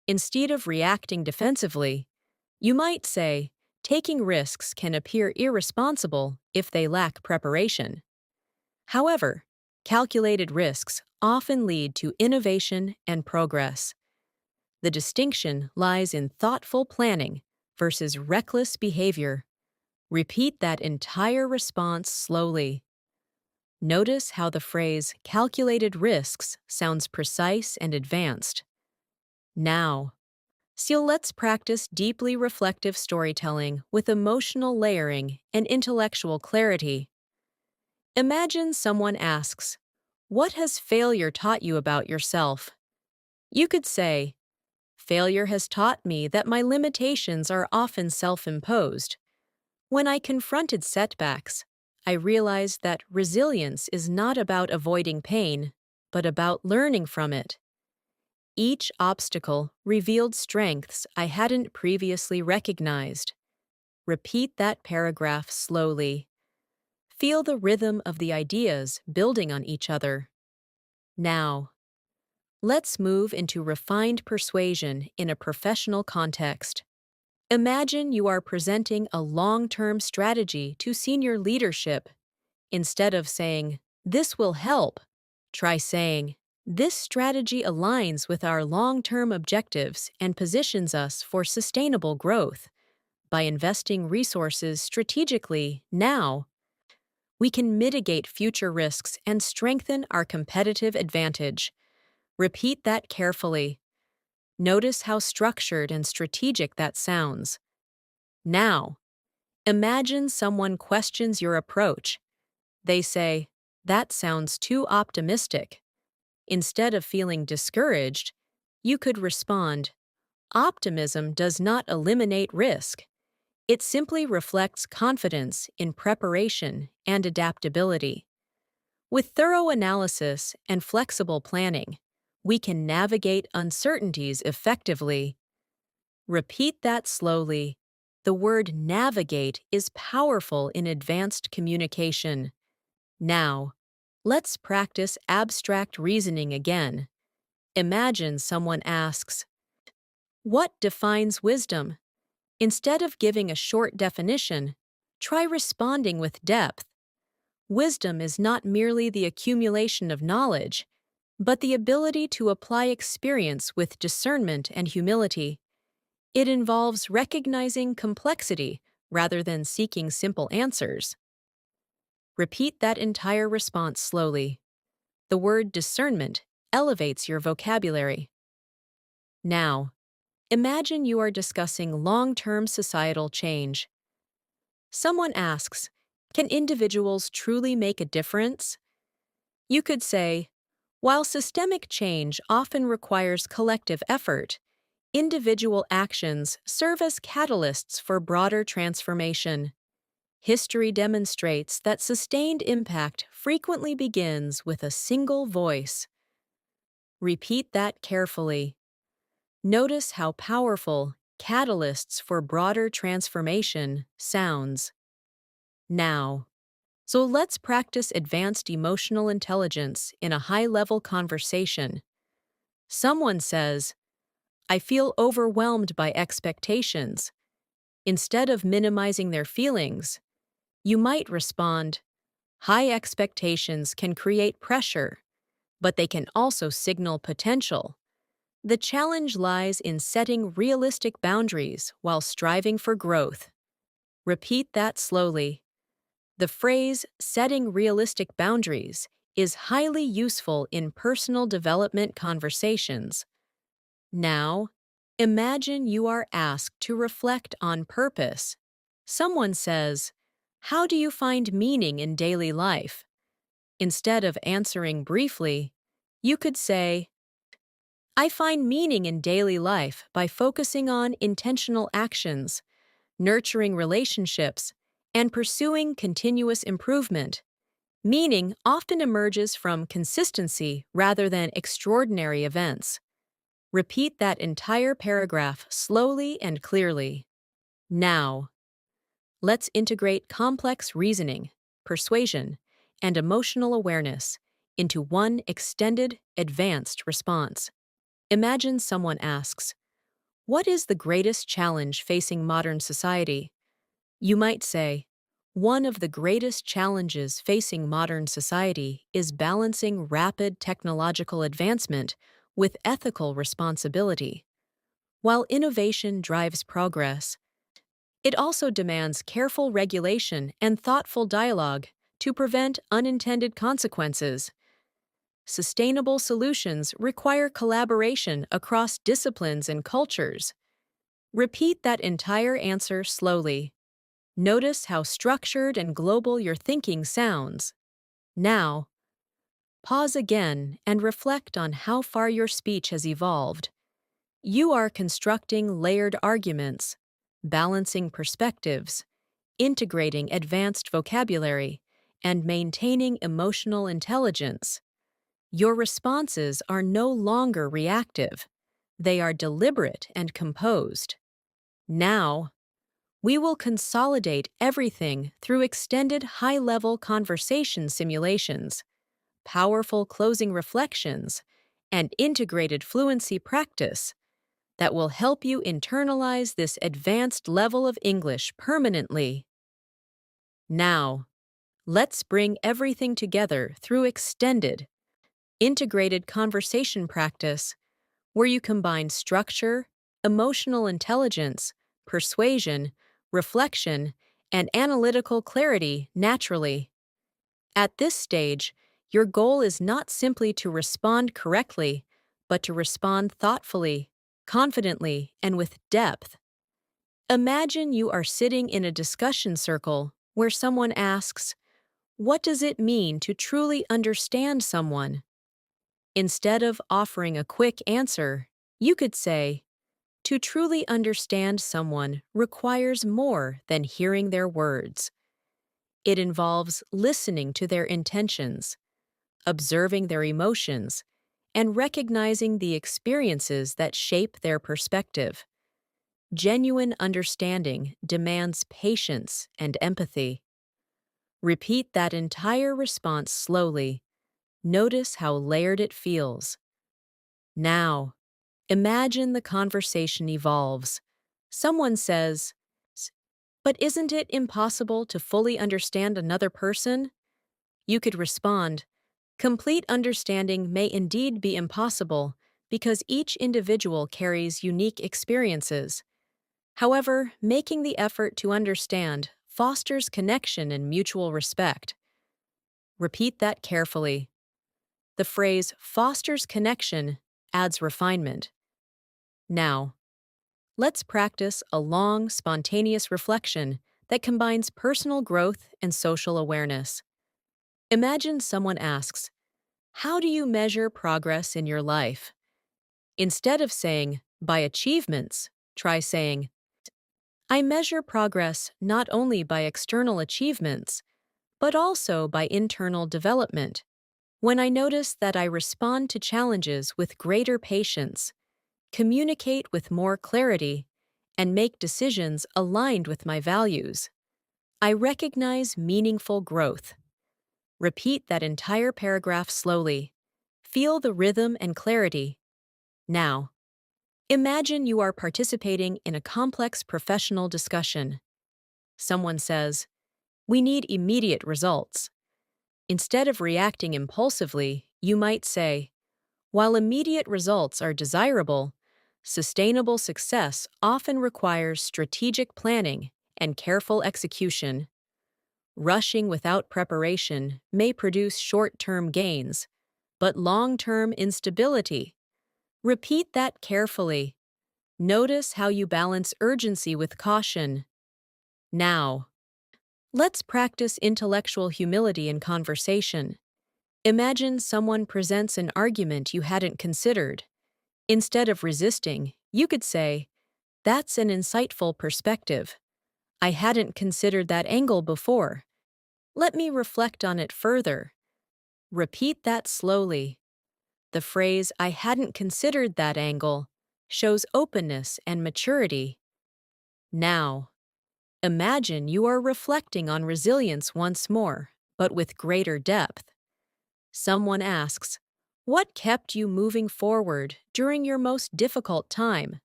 Instead of reacting defensively, you might say, "Taking risks can appear irresponsible if they lack preparation." However, calculated risks often lead to innovation and progress. The distinction lies in thoughtful planning versus reckless behavior. Repeat that entire response slowly. Notice how the phrase calculated risks sounds precise and advanced. Now, let's practice deeply reflective storytelling with emotional layering and intellectual clarity. Imagine someone asks, "What has failure taught you about yourself?" You could say, "Failure has taught me that my limitations are often self-imposed. When I confronted setbacks, I realized that resilience is not about avoiding pain, but about learning from it. Each obstacle revealed strengths I hadn't previously recognized." Repeat that paragraph slowly. Feel the rhythm of the ideas building on each other. Now, let's move into refined persuasion in a professional context. Imagine you are presenting a long-term strategy to senior leadership. Instead of saying, "This will help," try saying, "This strategy aligns with our long-term objectives and positions us for sustainable growth. By investing resources strategically now, we can mitigate future risks and strengthen our competitive advantage." Repeat that carefully. Notice how structured and strategic that sounds. Now, imagine someone questions your approach. They say, "That sounds too optimistic." Instead of feeling discouraged, you could respond, "Optimism does not eliminate risk. It simply reflects confidence in preparation and adaptability." With thorough analysis and flexible planning, we can navigate uncertainties effectively. Repeat that slowly. The word navigate is powerful in advanced communication. Now, let's practice abstract reasoning again. Imagine someone asks, "What defines wisdom?" Instead of giving a short definition, try responding with depth. Wisdom is not merely the accumulation of knowledge, but the ability to apply experience with discernment and humility. It involves recognizing complexity rather than seeking simple answers. Repeat that entire response slowly. The word discernment elevates your vocabulary. Now, imagine you are discussing long-term societal change. Someone asks, "Can individuals truly make a difference?" You could say, "While systemic change often requires collective effort, individual actions serve as catalysts for broader transformation. History demonstrates that sustained impact frequently begins with a single voice." Repeat that carefully. Notice how powerful "catalysts for broader transformation" sounds. Now, let's practice advanced emotional intelligence in a high-level conversation. Someone says, "I feel overwhelmed by expectations." Instead of minimizing their feelings, you might respond, "High expectations can create pressure, but they can also signal potential. The challenge lies in setting realistic boundaries while striving for growth." Repeat that slowly. The phrase setting realistic boundaries is highly useful in personal development conversations. Now, imagine you are asked to reflect on purpose. Someone says, "How do you find meaning in daily life?" Instead of answering briefly, you could say, "I find meaning in daily life by focusing on intentional actions, nurturing relationships, and pursuing continuous improvement." Meaning often emerges from consistency rather than extraordinary events. Repeat that entire paragraph slowly and clearly. Now, let's integrate complex reasoning, persuasion, and emotional awareness into one extended, advanced response. Imagine someone asks, "What is the greatest challenge facing modern society?" You might say, "One of the greatest challenges facing modern society is balancing rapid technological advancement with ethical responsibility. While innovation drives progress, it also demands careful regulation and thoughtful dialogue to prevent unintended consequences. Sustainable solutions require collaboration across disciplines and cultures." Repeat that entire answer slowly. Notice how structured and global your thinking sounds. Now, pause again and reflect on how far your speech has evolved. You are constructing layered arguments, balancing perspectives, integrating advanced vocabulary, and maintaining emotional intelligence. Your responses are no longer reactive. They are deliberate and composed. Now, we will consolidate everything through extended high-level conversation simulations, powerful closing reflections, and integrated fluency practice that will help you internalize this advanced level of English permanently. Now, let's bring everything together through extended, integrated conversation practice where you combine structure, emotional intelligence, persuasion, reflection, and analytical clarity naturally. At this stage, your goal is not simply to respond correctly, but to respond thoughtfully, confidently, and with depth. Imagine you are sitting in a discussion circle where someone asks, "What does it mean to truly understand someone?" Instead of offering a quick answer, you could say, "To truly understand someone requires more than hearing their words. It involves listening to their intentions, observing their emotions, and recognizing the experiences that shape their perspective. Genuine understanding demands patience and empathy." Repeat that entire response slowly. Notice how layered it feels. Now, imagine the conversation evolves. Someone says, "But isn't it impossible to fully understand another person?" You could respond, "Complete understanding may indeed be impossible because each individual carries unique experiences. However, making the effort to understand fosters connection and mutual respect." Repeat that carefully. The phrase "fosters connection" adds refinement. Now, let's practice a long, spontaneous reflection that combines personal growth and social awareness. Imagine someone asks, "How do you measure progress in your life?" Instead of saying, "By achievements," try saying, "I measure progress not only by external achievements, but also by internal development. When I notice that I respond to challenges with greater patience, communicate with more clarity, and make decisions aligned with my values, I recognize meaningful growth." Repeat that entire paragraph slowly. Feel the rhythm and clarity. Now, imagine you are participating in a complex professional discussion. Someone says, "We need immediate results." Instead of reacting impulsively, you might say, "While immediate results are desirable, sustainable success often requires strategic planning and careful execution." Rushing without preparation may produce short-term gains, but long-term instability. Repeat that carefully. Notice how you balance urgency with caution. Now, let's practice intellectual humility in conversation. Imagine someone presents an argument you hadn't considered. Instead of resisting, you could say, "That's an insightful perspective. I hadn't considered that angle before. Let me reflect on it further." Repeat that slowly. The phrase, "I hadn't considered that angle," shows openness and maturity. Now, imagine you are reflecting on resilience once more, but with greater depth. Someone asks, "What kept you moving forward during your most difficult time?"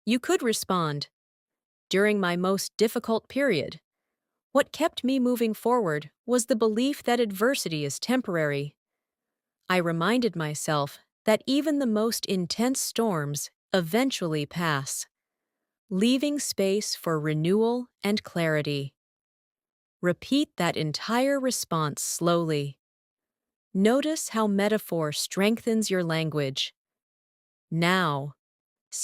You could respond, "During my most difficult period, what kept me moving forward was the belief that adversity is temporary. I reminded myself that even the most intense storms eventually pass," leaving space for renewal and clarity. Repeat that entire response slowly. Notice how metaphor strengthens your language. Now,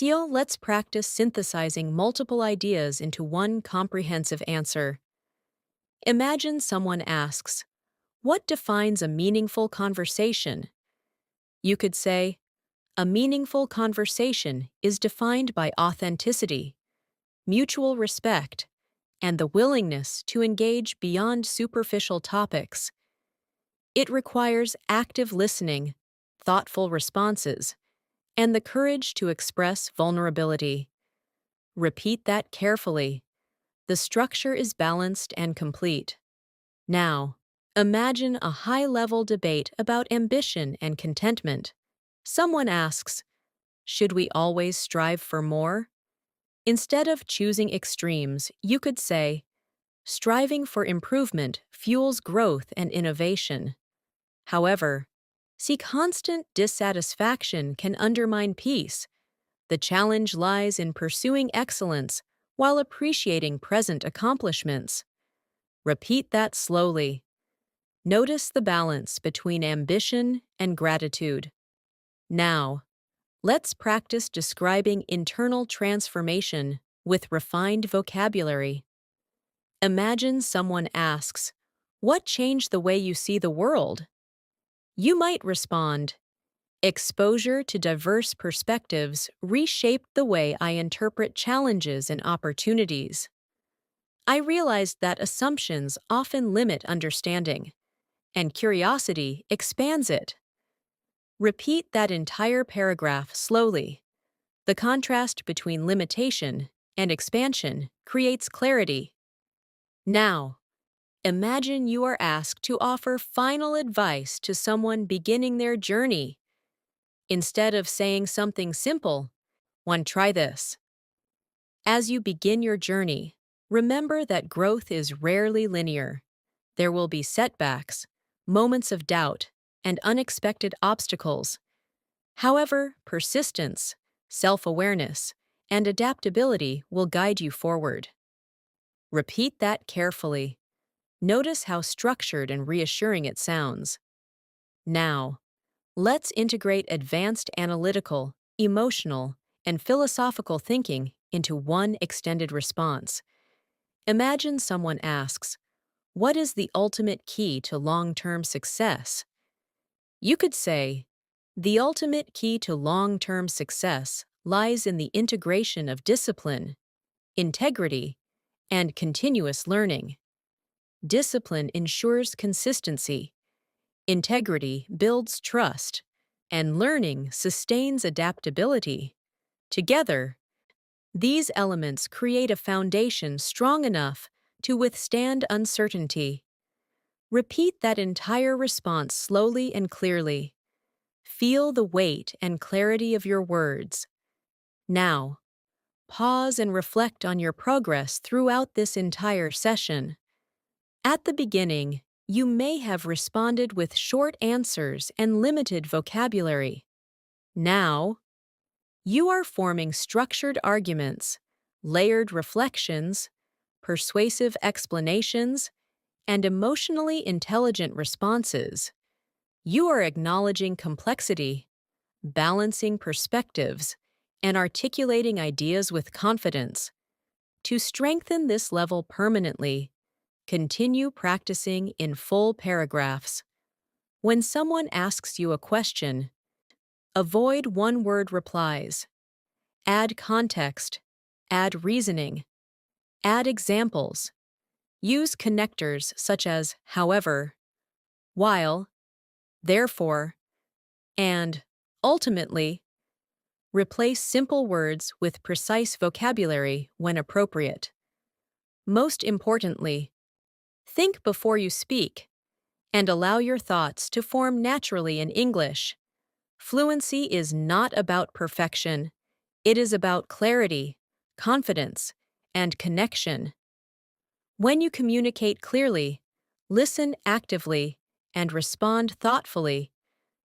let's practice synthesizing multiple ideas into one comprehensive answer. Imagine someone asks, "What defines a meaningful conversation?" You could say, "A meaningful conversation is defined by authenticity, mutual respect, and the willingness to engage beyond superficial topics. It requires active listening, thoughtful responses, and the courage to express vulnerability." Repeat that carefully. The structure is balanced and complete. Now, imagine a high-level debate about ambition and contentment. Someone asks, "Should we always strive for more?" Instead of choosing extremes, you could say, "Striving for improvement fuels growth and innovation. However, constant dissatisfaction can undermine peace. The challenge lies in pursuing excellence while appreciating present accomplishments." Repeat that slowly. Notice the balance between ambition and gratitude. Now, let's practice describing internal transformation with refined vocabulary. Imagine someone asks, "What changed the way you see the world?" You might respond, "Exposure to diverse perspectives reshaped the way I interpret challenges and opportunities. I realized that assumptions often limit understanding, and curiosity expands it." Repeat that entire paragraph slowly. The contrast between limitation and expansion creates clarity. Now, imagine you are asked to offer final advice to someone beginning their journey. Instead of saying something simple, try this. As you begin your journey, remember that growth is rarely linear. There will be setbacks, moments of doubt, and unexpected obstacles. However, persistence, self-awareness, and adaptability will guide you forward. Repeat that carefully. Notice how structured and reassuring it sounds. Now, let's integrate advanced analytical, emotional, and philosophical thinking into one extended response. Imagine someone asks, "What is the ultimate key to long-term success?" You could say, "The ultimate key to long-term success lies in the integration of discipline, integrity, and continuous learning. Discipline ensures consistency, integrity builds trust, and learning sustains adaptability. Together, these elements create a foundation strong enough to withstand uncertainty." Repeat that entire response slowly and clearly. Feel the weight and clarity of your words. Now, pause and reflect on your progress throughout this entire session. At the beginning, you may have responded with short answers and limited vocabulary. Now, you are forming structured arguments, layered reflections, persuasive explanations, and emotionally intelligent responses. You are acknowledging complexity, balancing perspectives, and articulating ideas with confidence. To strengthen this level permanently, continue practicing in full paragraphs. When someone asks you a question, avoid one-word replies. Add context, add reasoning, add examples. Use connectors such as however, while, therefore, and ultimately. Replace simple words with precise vocabulary when appropriate. Most importantly, think before you speak and allow your thoughts to form naturally in English. Fluency is not about perfection. It is about clarity, confidence, and connection. When you communicate clearly, listen actively, and respond thoughtfully,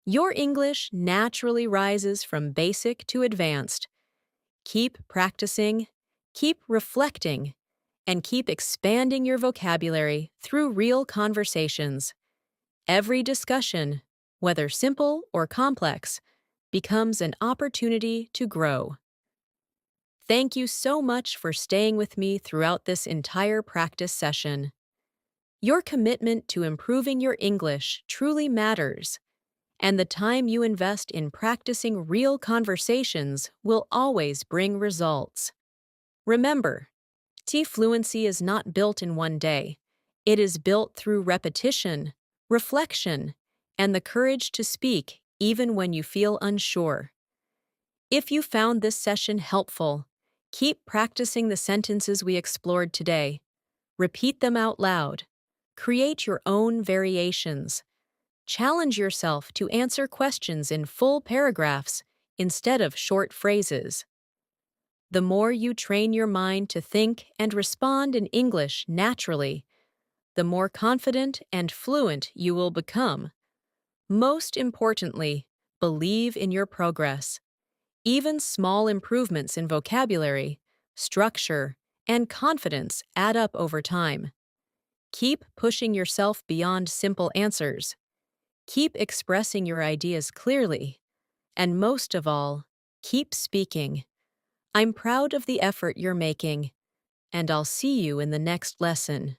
your English naturally rises from basic to advanced. Keep practicing, keep reflecting, and keep expanding your vocabulary through real conversations. Every discussion, whether simple or complex, becomes an opportunity to grow. Thank you so much for staying with me throughout this entire practice session. Your commitment to improving your English truly matters, and the time you invest in practicing real conversations will always bring results. Remember, fluency is not built in one day. It is built through repetition, reflection, and the courage to speak even when you feel unsure. If you found this session helpful, keep practicing the sentences we explored today. Repeat them out loud. Create your own variations. Challenge yourself to answer questions in full paragraphs instead of short phrases. The more you train your mind to think and respond in English naturally, the more confident and fluent you will become. Most importantly, believe in your progress. Even small improvements in vocabulary, structure, and confidence add up over time. Keep pushing yourself beyond simple answers. Keep expressing your ideas clearly. And most of all, keep speaking. I'm proud of the effort you're making, and I'll see you in the next lesson.